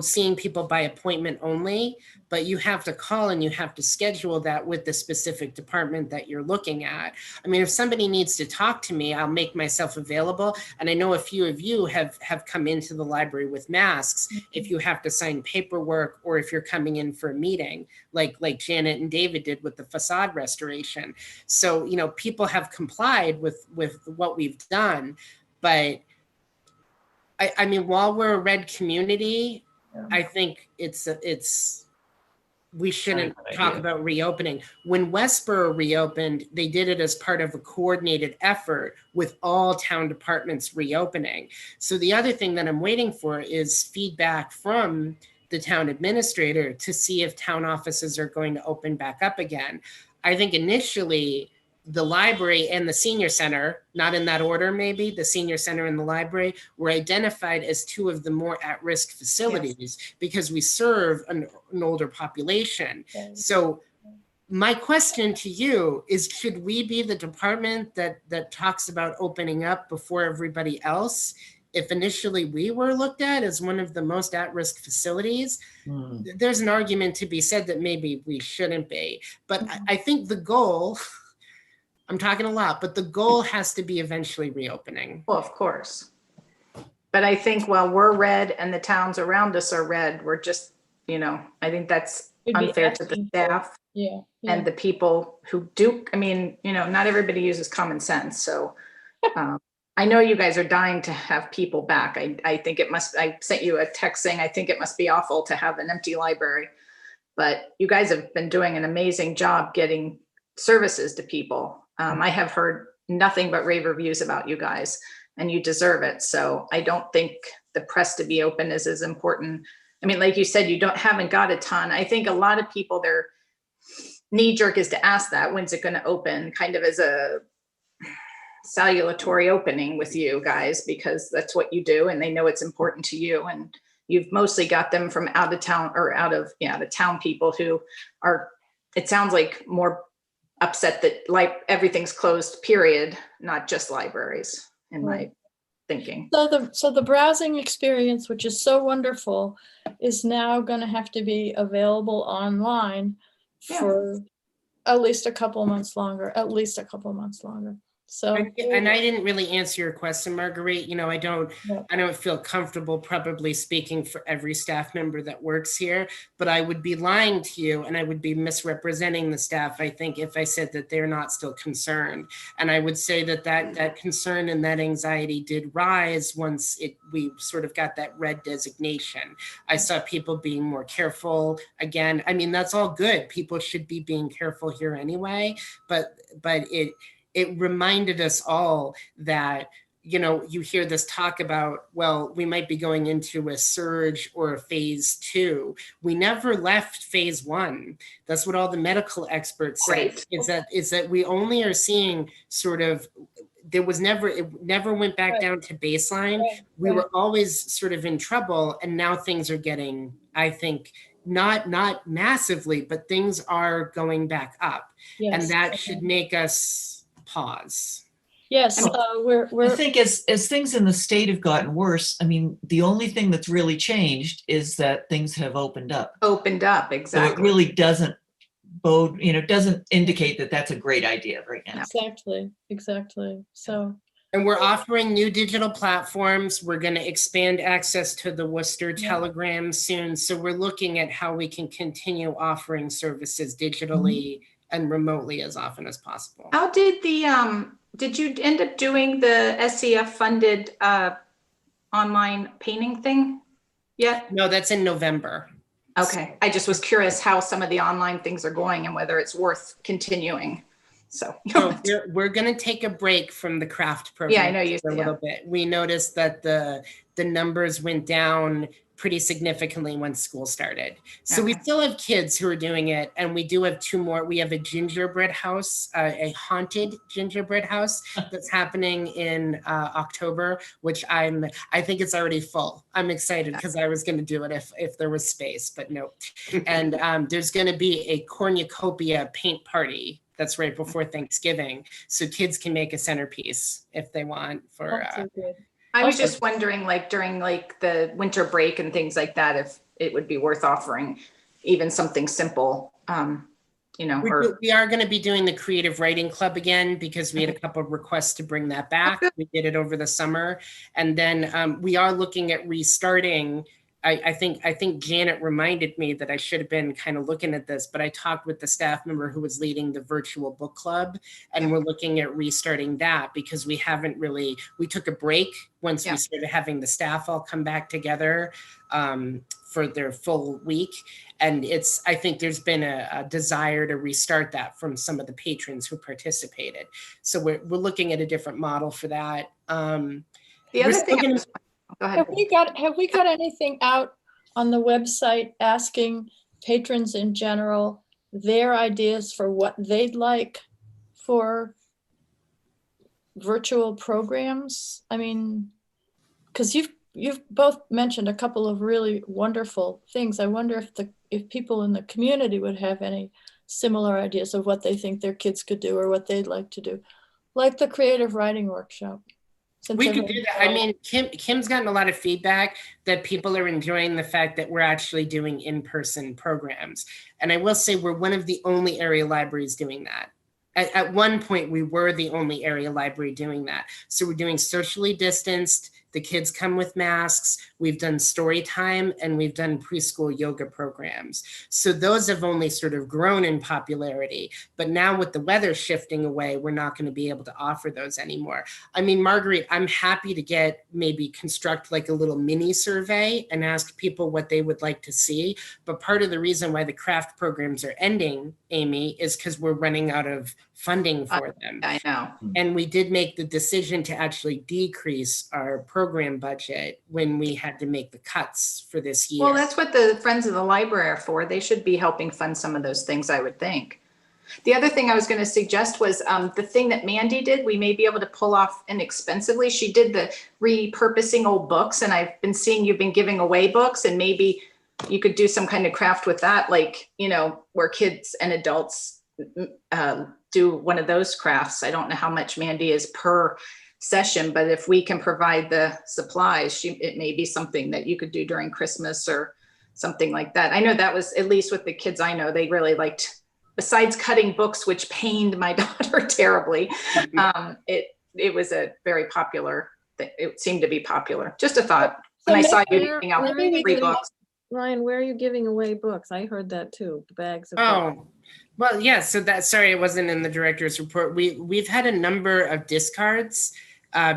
seeing people by appointment only, but you have to call and you have to schedule that with the specific department that you're looking at. I mean, if somebody needs to talk to me, I'll make myself available. And I know a few of you have come into the library with masks. If you have to sign paperwork or if you're coming in for a meeting, like Janet and David did with the facade restoration. So, you know, people have complied with what we've done, but I mean, while we're a red community, I think we shouldn't talk about reopening. When Westboro reopened, they did it as part of a coordinated effort with all town departments reopening. So the other thing that I'm waiting for is feedback from the town administrator to see if town offices are going to open back up again. I think initially the library and the senior center, not in that order maybe, the senior center and the library were identified as two of the more at-risk facilities because we serve an older population. So my question to you is, should we be the department that talks about opening up before everybody else? If initially we were looked at as one of the most at-risk facilities, there's an argument to be said that maybe we shouldn't be. But I think the goal, I'm talking a lot, but the goal has to be eventually reopening. Well, of course. But I think while we're red and the towns around us are red, we're just, you know, I think that's unfair to the staff and the people who do. I mean, you know, not everybody uses common sense. So I know you guys are dying to have people back. I think it must, I sent you a text saying, I think it must be awful to have an empty library, but you guys have been doing an amazing job getting services to people. I have heard nothing but rave reviews about you guys, and you deserve it. So I don't think the press to be open is as important. I mean, like you said, you haven't got a ton. I think a lot of people, their knee jerk is to ask that, when's it going to open, kind of as a salutatory opening with you guys, because that's what you do and they know it's important to you. And you've mostly got them from out of town or the town people who are, it sounds like, more upset that like everything's closed, period, not just libraries, in my thinking. So the browsing experience, which is so wonderful, is now going to have to be available online for at least a couple months longer, So, and I didn't really answer your question, Marguerite. You know, I don't feel comfortable probably speaking for every staff member that works here, but I would be lying to you and I would be misrepresenting the staff, I think, if I said that they're not still concerned. And I would say that concern and that anxiety did rise once we sort of got that red designation. I saw people being more careful. Again, I mean, that's all good. People should be being careful here anyway, but it reminded us all that, you know, you hear this talk about, well, we might be going into a surge or a phase 2. We never left phase 1. That's what all the medical experts say, is that we only are seeing sort of, it never went back down to baseline. We were always sort of in trouble, and now things are getting, I think, not massively, but things are going back up. And that should make us pause. Yes, I think as things in the state have gotten worse, I mean, the only thing that's really changed is that things have opened up. Exactly. So it really doesn't doesn't indicate that that's a great idea right now. Exactly. So, And we're offering new digital platforms. We're going to expand access to the Worcester Telegram soon. So we're looking at how we can continue offering services digitally and remotely as often as possible. How did did you end up doing the SCF funded online painting thing yet? No, that's in November. Okay, I just was curious how some of the online things are going and whether it's worth continuing. So we're going to take a break from the craft program. Yeah, I know you for a little bit. We noticed that the numbers went down pretty significantly when school started. So we still have kids who are doing it, and we do have 2 more. We have a gingerbread house, a haunted gingerbread house that's happening in October, which I think it's already full. I'm excited because I was going to do it if there was space, but no. And there's going to be a cornucopia paint party. That's right before Thanksgiving, so kids can make a centerpiece if they want. For I was just wondering, like during like the winter break and things like that, if it would be worth offering even something simple, you know. We are going to be doing the Creative Writing Club again because we had a couple of requests to bring that back. We did it over the summer, and then we are looking at restarting. I think Janet reminded me that I should have been kind of looking at this, but I talked with the staff member who was leading the virtual book club, and we're looking at restarting that because we took a break once we started having the staff all come back together for their full week. And I think there's been a desire to restart that from some of the patrons who participated. So we're looking at a different model for that. The other thing Go ahead. Have we got anything out on the website asking patrons in general their ideas for what they'd like for virtual programs? I mean, because you've both mentioned a couple of really wonderful things. I wonder if people in the community would have any similar ideas of what they think their kids could do or what they'd like to do, like the creative writing workshop. We could do that. I mean, Kim's gotten a lot of feedback that people are enjoying the fact that we're actually doing in-person programs. And I will say we're one of the only area libraries doing that. At one point, we were the only area library doing that. So we're doing socially distanced. The kids come with masks. We've done story time, and we've done preschool yoga programs. So those have only sort of grown in popularity. But now with the weather shifting away, we're not going to be able to offer those anymore. I mean, Marguerite, I'm happy to maybe construct like a little mini survey and ask people what they would like to see. But part of the reason why the craft programs are ending, Amy, is because we're running out of funding for them. I know. And we did make the decision to actually decrease our program budget when we had to make the cuts for this year. Well, that's what the Friends of the Library are for. They should be helping fund some of those things, I would think. The other thing I was going to suggest was the thing that Mandy did, we may be able to pull off inexpensively. She did the repurposing old books, and I've been seeing you've been giving away books, and maybe you could do some kind of craft with that, like, you know, where kids and adults do one of those crafts. I don't know how much Mandy is per session, but if we can provide the supplies, it may be something that you could do during Christmas or something like that. I know that was, at least with the kids I know, they really liked, besides cutting books, which pained my daughter terribly, it was a very popular thing. It seemed to be popular. Just a thought. So when I saw you giving out free books. Ryan, where are you giving away books? I heard that too, the bags of books. Well, yeah, so sorry, it wasn't in the director's report. We've had a number of discards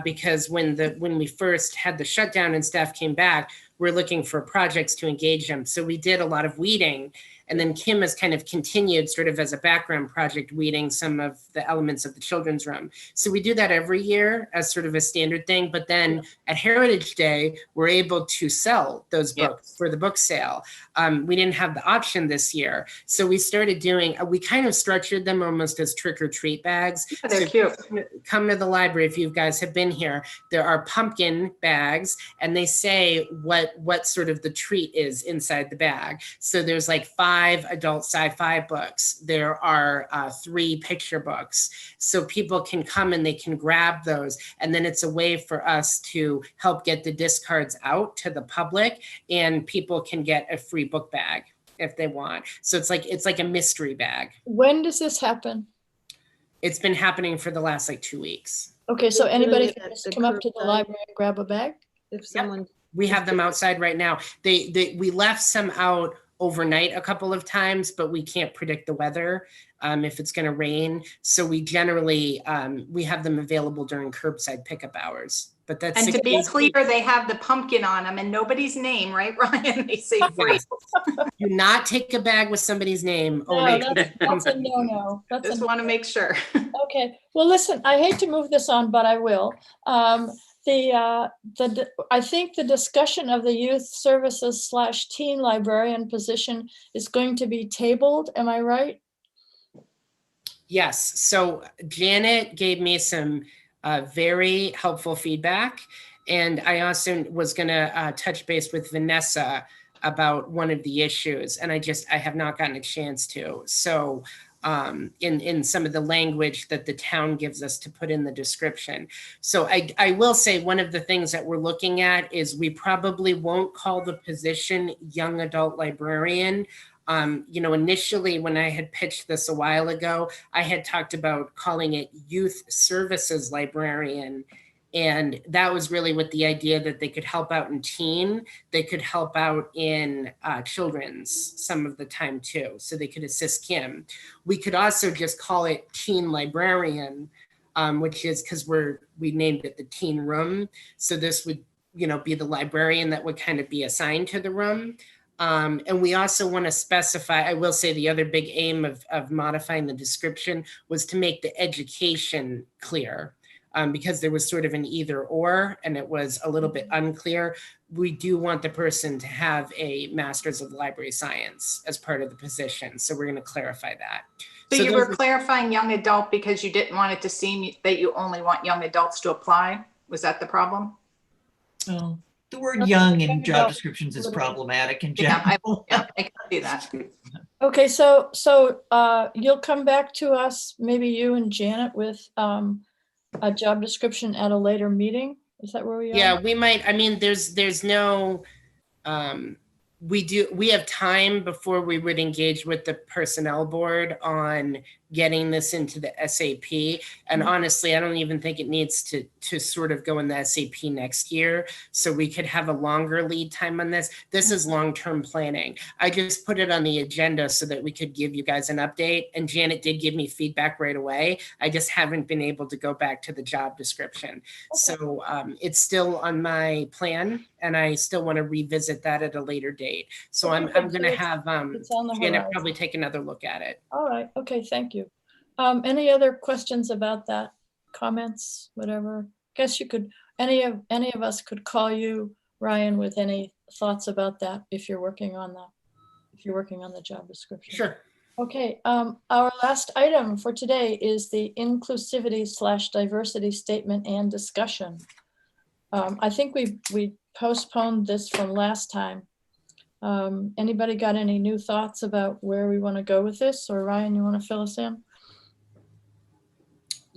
because when we first had the shutdown and staff came back, we're looking for projects to engage them. So we did a lot of weeding. And then Kim has kind of continued sort of as a background project, weeding some of the elements of the children's room. So we do that every year as sort of a standard thing. But then at Heritage Day, we're able to sell those books for the book sale. We didn't have the option this year. So we started doing, we kind of structured them almost as trick or treat bags. Oh, they're cute. Come to the library if you guys have been here. There are pumpkin bags, and they say what sort of the treat is inside the bag. So there's like 5 adult sci-fi books. There are 3 picture books. So people can come and they can grab those. And then it's a way for us to help get the discards out to the public, and people can get a free book bag if they want. So it's like a mystery bag. When does this happen? It's been happening for the last like 2 weeks. Okay, so We're putting anybody it can at just the come up to the curbside. library and grab a bag? If someone, We have them outside right now. We left some out overnight a couple of times, but we can't predict the weather if it's going to rain. So we generally we have them available during curbside pickup hours. But that's And to be 16 clear, they have the pumpkin on them and nobody's name, right, Ryan? They say free. Yes. Do not take a bag with somebody's name. No, Only that's a no-no. That's Just a want to make sure. Okay, well, listen, I hate to move this on, but I will. I think the discussion of the youth services / teen librarian position is going to be tabled. Am I right? Yes. So Janet gave me some very helpful feedback. And I also was going to touch base with Vanessa about one of the issues. And I have not gotten a chance to. So in some of the language that the town gives us to put in the description. So I will say one of the things that we're looking at is we probably won't call the position young adult librarian. Initially when I had pitched this a while ago, I had talked about calling it youth services librarian. And that was really with the idea that they could help out in teen, they could help out in children's some of the time too. So they could assist Kim. We could also just call it teen librarian, which is because we named it the teen room. So this would, be the librarian that would kind of be assigned to the room. And we also want to specify, I will say the other big aim of modifying the description was to make the education clear. Because there was sort of an either or, and it was a little bit unclear. We do want the person to have a master's of library science as part of the position. So we're going to clarify that. So you were clarifying young adult because you didn't want it to seem that you only want young adults to apply? Was that the problem? Well, the word young in job descriptions is problematic in general. Yeah, I can see that. Okay, so you'll come back to us, maybe you and Janet, with a job description at a later meeting? Is that where we are? Yeah, we might. I mean, there's no, we have time before we would engage with the personnel board on getting this into the SAP. And honestly, I don't even think it needs to sort of go in the SAP next year. So we could have a longer lead time on this. This is long-term planning. I just put it on the agenda so that we could give you guys an update. And Janet did give me feedback right away. I just haven't been able to go back to the job description. Okay. So it's still on my plan, and I still want to revisit that at a later date. So okay, I'm going to have Janet probably take another look at it. All right. Okay. Thank you. Any other questions about that? Comments, whatever? Guess you could, any of us could call you, Ryan, with any thoughts about that if you're working on the job description. Sure. Okay. Our last item for today is the inclusivity / diversity statement and discussion. I think we postponed this from last time. Anybody got any new thoughts about where we want to go with this? Or Ryan, you want to fill us in?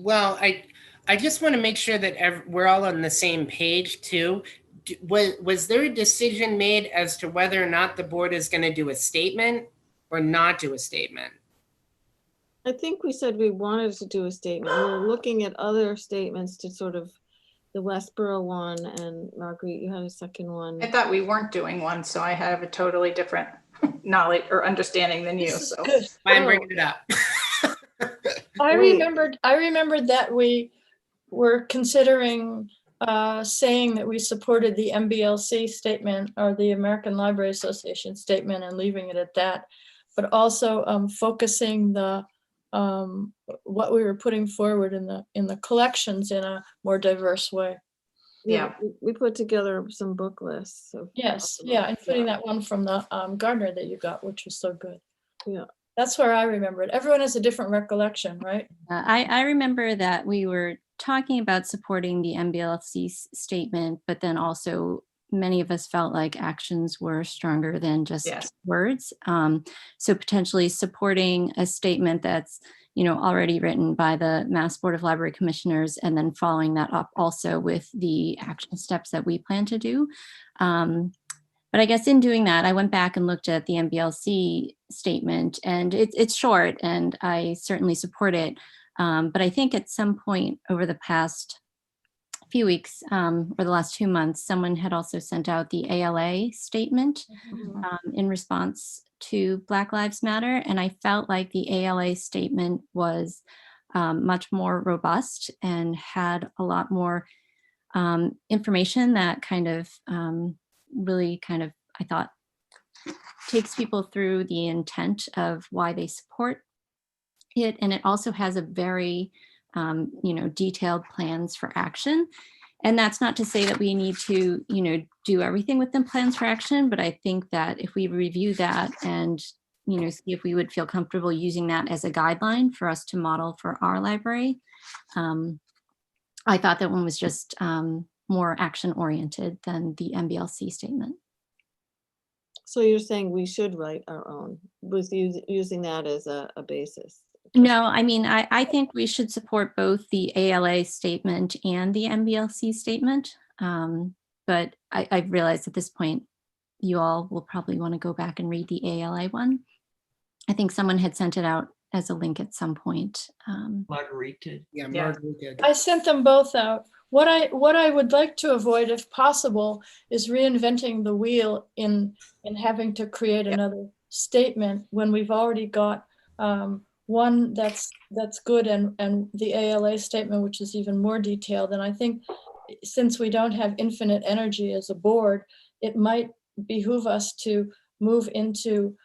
Well, I just want to make sure that we're all on the same page too. Was there a decision made as to whether or not the board is going to do a statement or not do a statement? I think we said we wanted to do a statement. We were looking at other statements to sort of the Westboro one, and Marguerite, you had a second one. I thought we weren't doing one, so I have a totally different knowledge or understanding than you. So I'm bringing it up. I remembered that we were considering saying that we supported the MBLC statement or the American Library Association statement and leaving it at that, but also focusing the what we were putting forward in the collections in a more diverse way. Yeah, we put together some book lists. Yes, yeah, including that one from the Gardner that you got, which was so good. Yeah. That's where I remember it. Everyone has a different recollection, right? I remember that we were talking about supporting the MBLC statement, but then also many of us felt like actions were stronger than just words. So potentially supporting a statement that's, already written by the Mass Board of Library Commissioners, and then following that up also with the action steps that we plan to do. But I guess in doing that, I went back and looked at the MBLC statement, and it's short, and I certainly support it. But I think at some point over the past few weeks or the last 2 months, someone had also sent out the ALA statement in response to Black Lives Matter. And I felt like the ALA statement was much more robust and had a lot more information that kind of really kind of, I thought, takes people through the intent of why they support it. And it also has a very, detailed plans for action. And that's not to say that we need to, do everything with the plans for action, but I think that if we review that and, see if we would feel comfortable using that as a guideline for us to model for our library. I thought that one was just more action oriented than the MBLC statement. So you're saying we should write our own with using that as a basis? No, I mean, I think we should support both the ALA statement and the MBLC statement. But I've realized at this point, you all will probably want to go back and read the ALA one. I think someone had sent it out as a link at some point. Marguerite did. Yeah, Yeah. Margaret did. I sent them both out. What I would like to avoid, if possible, is reinventing the wheel in having to create another statement when we've already got one that's good and the ALA statement, which is even more detailed. And I think since we don't have infinite energy as a board, it might behoove us to move into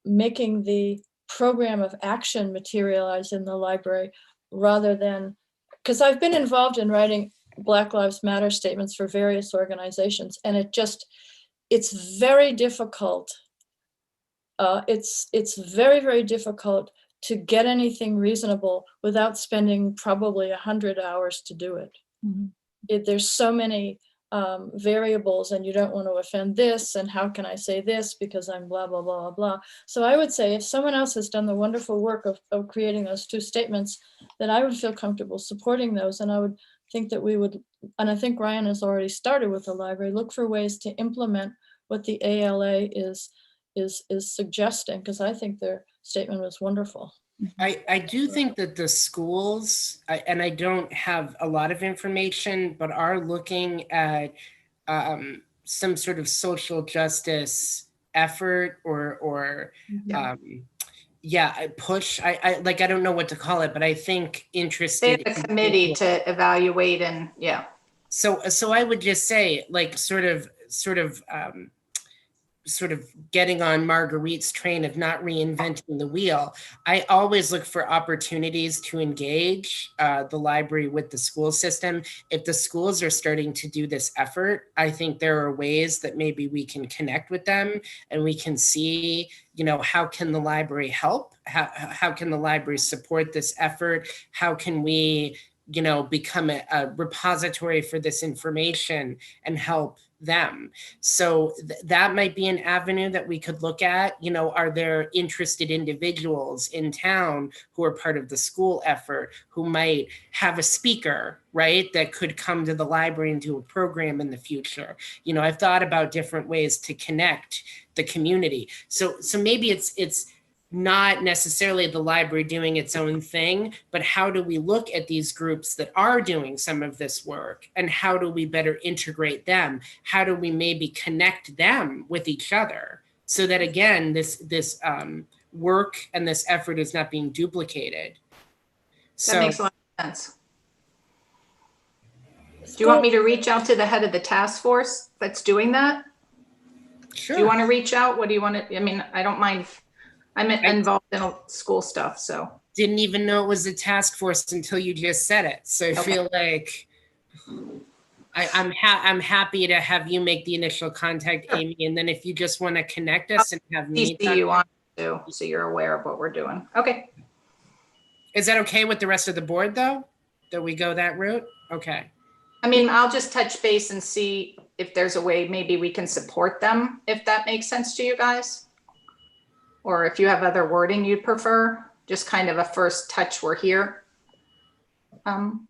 making the program of action materialize in the library rather than, because I've been involved in writing Black Lives Matter statements for various organizations, and it's very difficult. It's very, very difficult to get anything reasonable without spending probably 100 hours to do it. There's so many variables, and you don't want to offend this, and how can I say this because I'm blah, blah, blah, blah. So I would say if someone else has done the wonderful work of creating those two statements, then I would feel comfortable supporting those. And I would think that we would, and I think Ryan has already started with the library, look for ways to implement what the ALA is suggesting, because I think their statement was wonderful. I do think that the schools, and I don't have a lot of information, but are looking at some sort of social justice effort or push. I don't know what to call it, but I think They interested. have a committee to evaluate and So I would just say, like, sort of getting on Marguerite's train of not reinventing the wheel. I always look for opportunities to engage the library with the school system. If the schools are starting to do this effort, I think there are ways that maybe we can connect with them and we can see, how can the library help? How can the library support this effort? How can we, become a repository for this information and help them? So that might be an avenue that we could look at. Are there interested individuals in town who are part of the school effort who might have a speaker, right, that could come to the library and do a program in the future? I've thought about different ways to connect the community. So maybe it's not necessarily the library doing its own thing, but how do we look at these groups that are doing some of this work and how do we better integrate them? How do we maybe connect them with each other so that, again, this work and this effort is not being duplicated? that makes a lot of sense. Do you want me to reach out to the head of the task force that's doing that? Sure. Do you want to reach out? What do you want to, I don't mind. I'm involved in school stuff, so. Didn't even know it was a task force until you just said it. So I feel like I'm happy to have you make the initial contact, Sure. Amy, and then if you just want to connect us and have me. CC you on too, so you're aware of what we're doing. Okay. Is that okay with the rest of the board, though, that we go that route? Okay. I'll just touch base and see if there's a way maybe we can support them, if that makes sense to you guys. Or if you have other wording you'd prefer, just kind of a first touch, we're here. I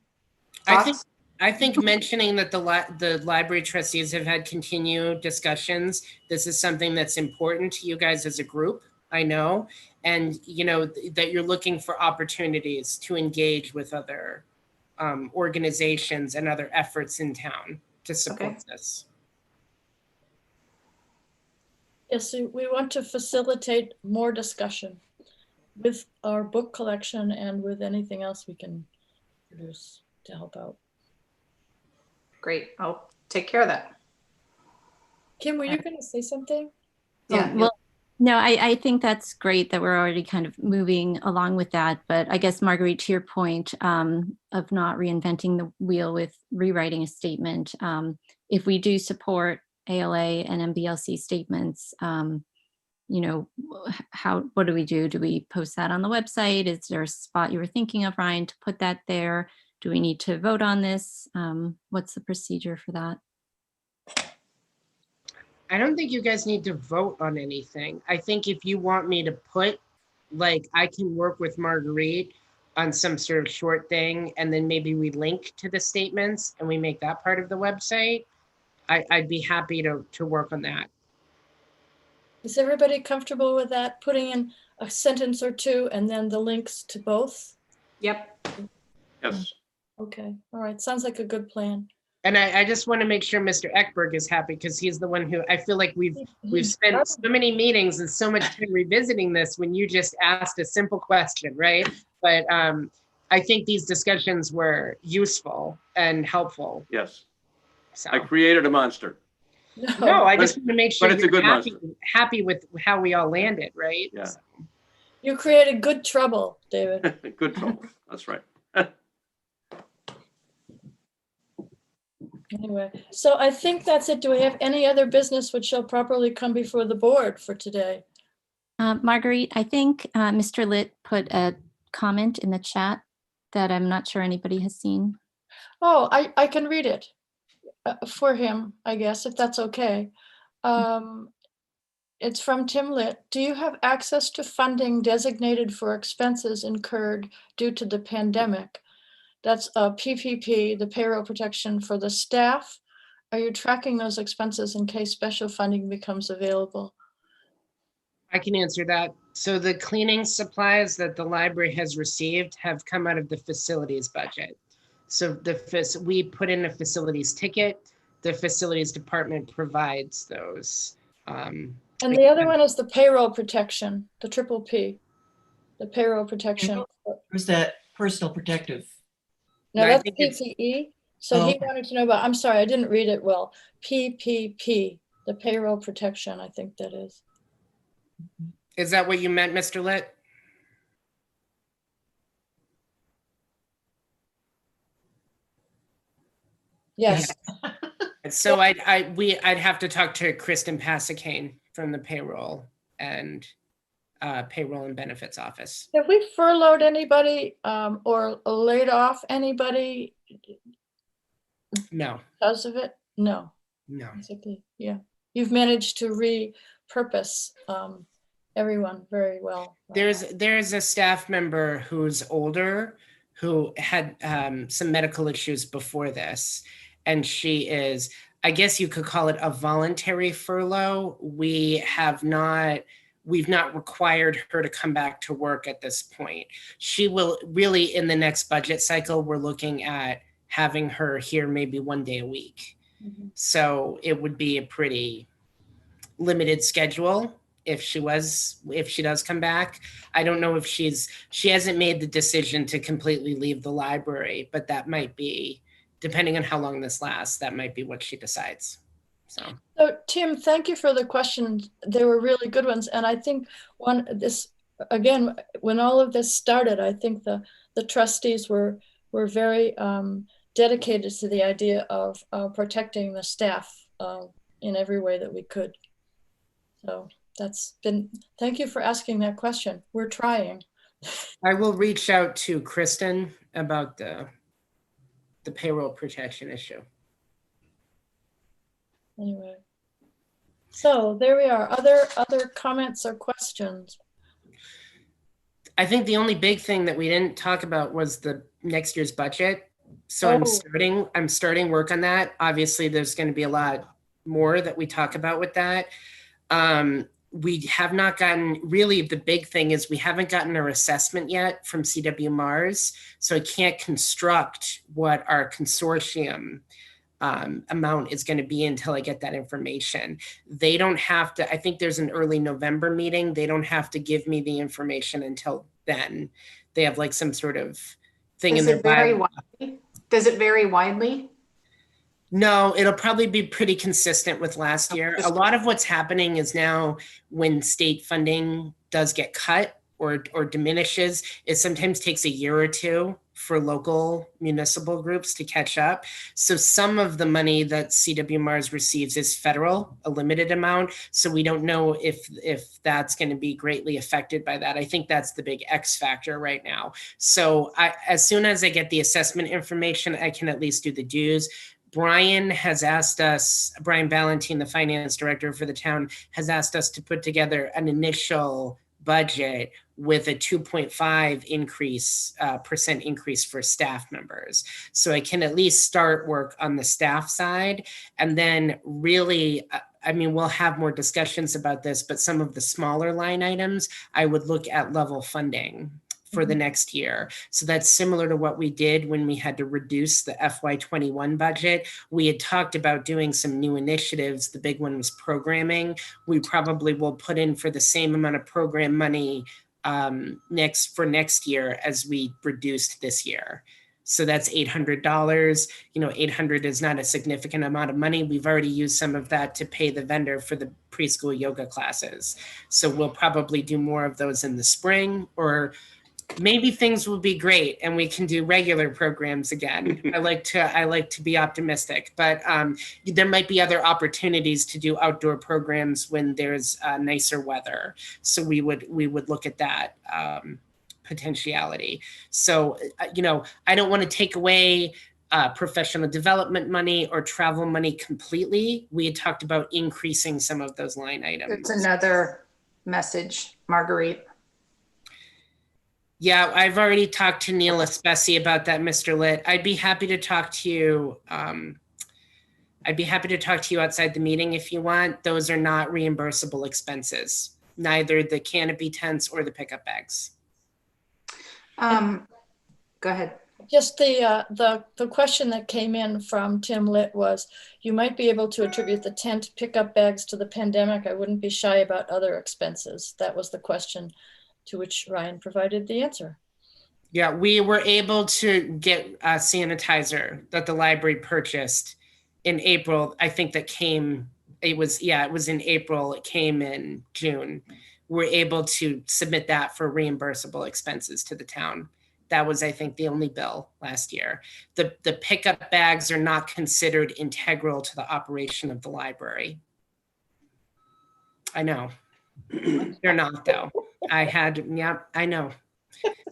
think mentioning that the library trustees have had continued discussions, this is something that's important to you guys as a group, I know. and that you're looking for opportunities to engage with other organizations and other efforts in town to support Okay. this. Yes, so we want to facilitate more discussion with our book collection and with anything else we can produce to help out. Great. I'll take care of that. Kim, were you going to say something? Yeah. Well, no, I think that's great that we're already kind of moving along with that. But I guess, Marguerite, to your point of not reinventing the wheel with rewriting a statement, if we do support ALA and MBLC statements, what do we do? Do we post that on the website? Is there a spot you were thinking of, Ryan, to put that there? Do we need to vote on this? What's the procedure for that? I don't think you guys need to vote on anything. I think if you want me to put, like, I can work with Marguerite on some sort of short thing, and then maybe we link to the statements and we make that part of the website. I'd be happy to work on that. Is everybody comfortable with that? Putting in a sentence or two and then the links to both? Yep. Yes. Okay, all right, sounds like a good plan. And I just want to make sure Mr. Ekberg is happy, because he's the one who, I feel like we've spent so many meetings and so much time revisiting this when you just asked a simple question, right? But I think these discussions were useful and helpful. Yes. So. I created a monster. No, I just want to make sure but it's a you're good happy with how we all landed, right? Yeah. So. You created good trouble, David. Good trouble. That's right. Anyway, so I think that's it. Do we have any other business which shall properly come before the board for today? Marguerite, I think Mr. Litt put a comment in the chat that I'm not sure anybody has seen. Oh, I can read it for him, I guess, if that's okay. It's from Tim Litt. Do you have access to funding designated for expenses incurred due to the pandemic? That's a PPP, the payroll protection for the staff. Are you tracking those expenses in case special funding becomes available? I can answer that. So the cleaning supplies that the library has received have come out of the facilities budget. So we put in a facilities ticket. The facilities department provides those. And the other one is the payroll protection, the triple P, the payroll protection. Where's that personal protective? No, No, I that's think it's- PPE. So he wanted to know about, I'm sorry, I didn't read it well. PPP, the payroll protection, I think that is. Is that what you meant, Mr. Litt? Yes. So I'd have to talk to Kristen Pasicane from the payroll and benefits office. Have we furloughed anybody or laid off anybody No, because of it? No. no. Basically, yeah. You've managed to repurpose everyone very well. There's a staff member who's older who had some medical issues before this, and she is, I guess you could call it a voluntary furlough. We've not required her to come back to work at this point. She will really, in the next budget cycle, we're looking at having her here maybe 1 day a week. Mm-hmm. So it would be a pretty limited schedule if she does come back. I don't know if she hasn't made the decision to completely leave the library, but that might be, depending on how long this lasts, that might be what she decides. So Tim, thank you for the questions. They were really good ones. And I think when all of this started, I think the trustees were very dedicated to the idea of protecting the staff in every way that we could. So thank you for asking that question. We're trying. I will reach out to Kristen about the payroll protection issue. Anyway, so there we are. Other comments or questions? I think the only big thing that we didn't talk about was the next year's budget. So I'm starting work on that. Obviously, there's going to be a lot more that we talk about with that. we have not gotten, really the big thing is we haven't gotten our assessment yet from CW Mars. So I can't construct what our consortium amount is going to be until I get that information. They don't have to, I think there's an early November meeting. They don't have to give me the information until then. They have like some sort of thing in Does their it vary bio. widely? Does it vary widely? No, it'll probably be pretty consistent with last year. A lot of what's happening is now when state funding does get cut or diminishes, it sometimes takes a year or two for local municipal groups to catch up. So some of the money that CW Mars receives is federal, a limited amount. So we don't know if that's going to be greatly affected by that. I think that's the big X factor right now. So as soon as I get the assessment information, I can at least do the dues. Brian has asked us, Brian Ballantine, the finance director for the town, has asked us to put together an initial budget with a 2.5 percent increase for staff members. So I can at least start work on the staff side. And then really, I mean, we'll have more discussions about this, but some of the smaller line items, I would look at level funding for the next year. So that's similar to what we did when we had to reduce the FY21 budget. We had talked about doing some new initiatives. The big one was programming. We probably will put in for the same amount of program money next year as we reduced this year. So that's $800. You know, 800 is not a significant amount of money. We've already used some of that to pay the vendor for the preschool yoga classes. So we'll probably do more of those in the spring, or maybe things will be great and we can do regular programs again. I like to be optimistic, but there might be other opportunities to do outdoor programs when there's nicer weather. So we would look at that potentiality. So, you know, I don't want to take away professional development money or travel money completely. We had talked about increasing some of those line items. It's another message, Marguerite. Yeah, I've already talked to Neil Espesi about that, Mr. Litt. I'd be happy to talk to you. I'd be happy to talk to you outside the meeting if you want. Those are not reimbursable expenses, neither the canopy tents or the pickup bags. Go ahead. Just the question that came in from Tim Litt was, you might be able to attribute the tent pickup bags to the pandemic. I wouldn't be shy about other expenses. That was the question, to which Ryan provided the answer. Yeah, we were able to get a sanitizer that the library purchased in April. I think that came, it was in April. It came in June. We're able to submit that for reimbursable expenses to the town. That was, I think, the only bill last year. The pickup bags are not considered integral to the operation of the library. I know. They're not, though. I know.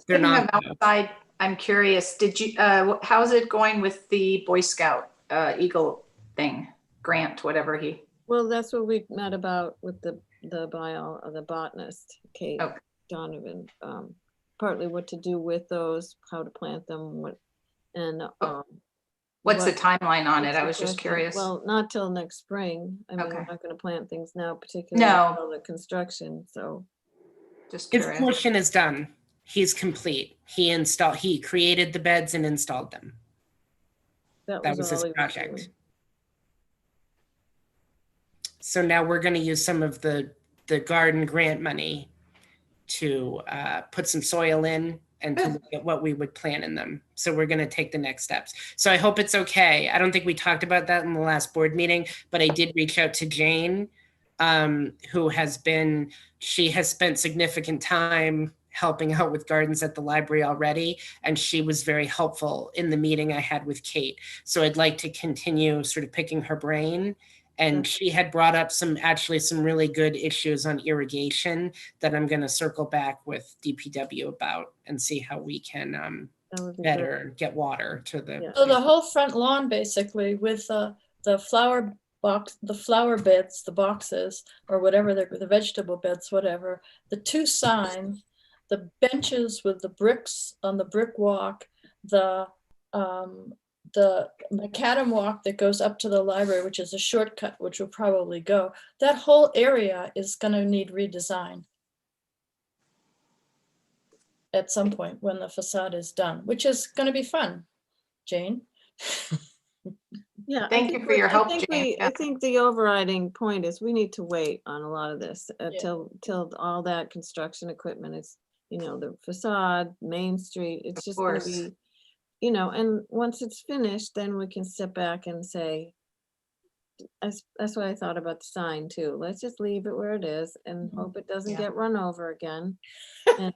They're not. Outside, I'm curious, did you, how's it going with the Boy Scout Eagle thing, Grant, whatever he? Well, that's what we met about with the botanist, Kate Donovan. Partly what to do with those, how to plant them, what's the timeline on it? I was just curious. Well, not till next spring. I mean, Okay. we're not going to plant things now, particularly until the construction. So, just His curious. portion is done. He's complete. He created the beds and installed them. That was his project. So now we're going to use some of the garden grant money to put some soil in and to look at what we would plant in them. So we're going to take the next steps. So I hope it's okay. I don't think we talked about that in the last board meeting, but I did reach out to Jane, who she has spent significant time helping out with gardens at the library already. And she was very helpful in the meeting I had with Kate. So I'd like to continue sort of picking her brain. And she had brought up some really good issues on irrigation that I'm going to circle back with DPW about and see how we can better get water to the. So the whole front lawn, basically, with the flower box, the flower beds, the boxes, or whatever, the vegetable beds, whatever, the two signs, the benches with the bricks on the brick walk, the the macadam walk that goes up to the library, which is a shortcut, which will probably go, that whole area is gonna need redesign at some point when the facade is done, which is gonna be fun, Jane. Yeah. I Thank you think for your help, I think Jane. I think the overriding point is we need to wait on a lot of this Yeah. till all that construction equipment is, the facade, Main Street, it's Of just gonna course. be, and once it's finished, then we can sit back and say, that's what I thought about the sign too. Let's just leave it where it is and Mhm. hope it doesn't Yeah. get run over again. And,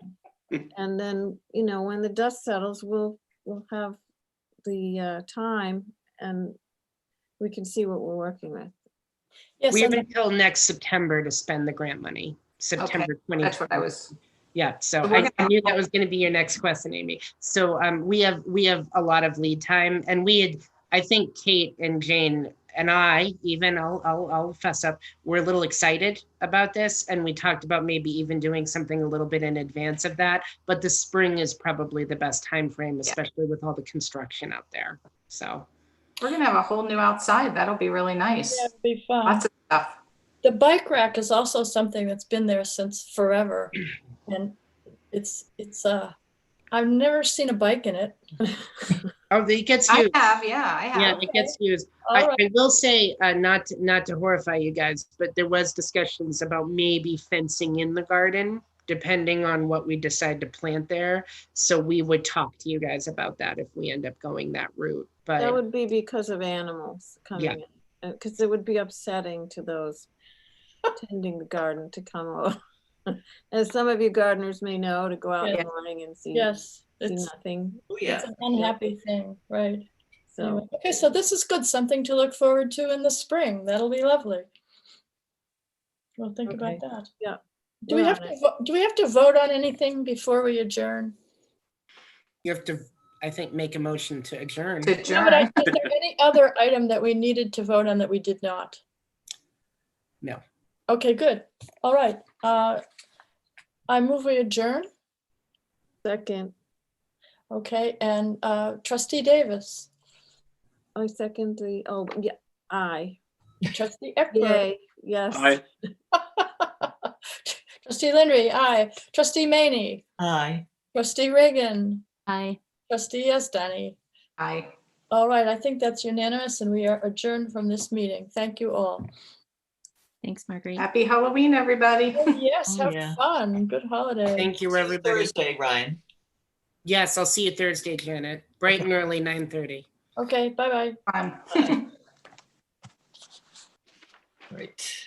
and then, when the dust settles, we'll have the time and we can see what we're working with. Yes, We have and until next September to spend the grant money, September 20. That's what I was, Yeah, so So we're I gonna- knew that was going to be your next question, Amy. So we have a lot of lead time, and I think Kate and Jane and I, even I'll fess up, we're a little excited about this, and we talked about maybe even doing something a little bit in advance of that. But the spring is probably the best time frame, especially with all the construction out there. So we're gonna have a whole new outside. That'll be really nice. yeah, it'll be fun. Lots of stuff. The bike rack is also something that's been there since forever. And it's I've never seen a bike in it. it gets I used. have, yeah, I Yeah, have. it gets used. All I right. will say, not to horrify you guys, but there was discussions about maybe fencing in the garden, depending on what we decide to plant there. So we would talk to you guys about that if we end up going that route. That But would be because of animals coming in, because it would be upsetting to those tending the garden to come over. As some of you gardeners may know, to go out in the Yes. morning and see Yes, see it's nothing. Oh, it's yeah. an unhappy thing, right? Anyway, So okay, so this is good, something to look forward to in the spring. That'll be lovely. We'll think about Okay. that. Yeah, Do we we're have on to do we have to vote on anything before we adjourn? you have to, I think, make a motion to adjourn. To No, but adjourn. is there any other item that we needed to vote on that we did not? No. Okay, good. All right. I move we adjourn. second. Okay, and Trustee Davis, I second the, oh, yeah, aye. Trustee Eckberg, Yay, yes. Aye. Trustee Linry, aye. Trustee Maney, Aye. Trustee Reagan, Hi. Trustee Yesdani. Aye. All right, I think that's unanimous and we are adjourned from this meeting. Thank you all. Thanks, Marguerite. Happy Halloween, everybody. Oh, yes, Oh, have yeah. fun. Good holiday. Thank you, See you everybody. Thursday, Ryan. Yes, I'll see you Thursday, Janet. Bright and early, 9:30. Okay, bye-bye. Fun. Right.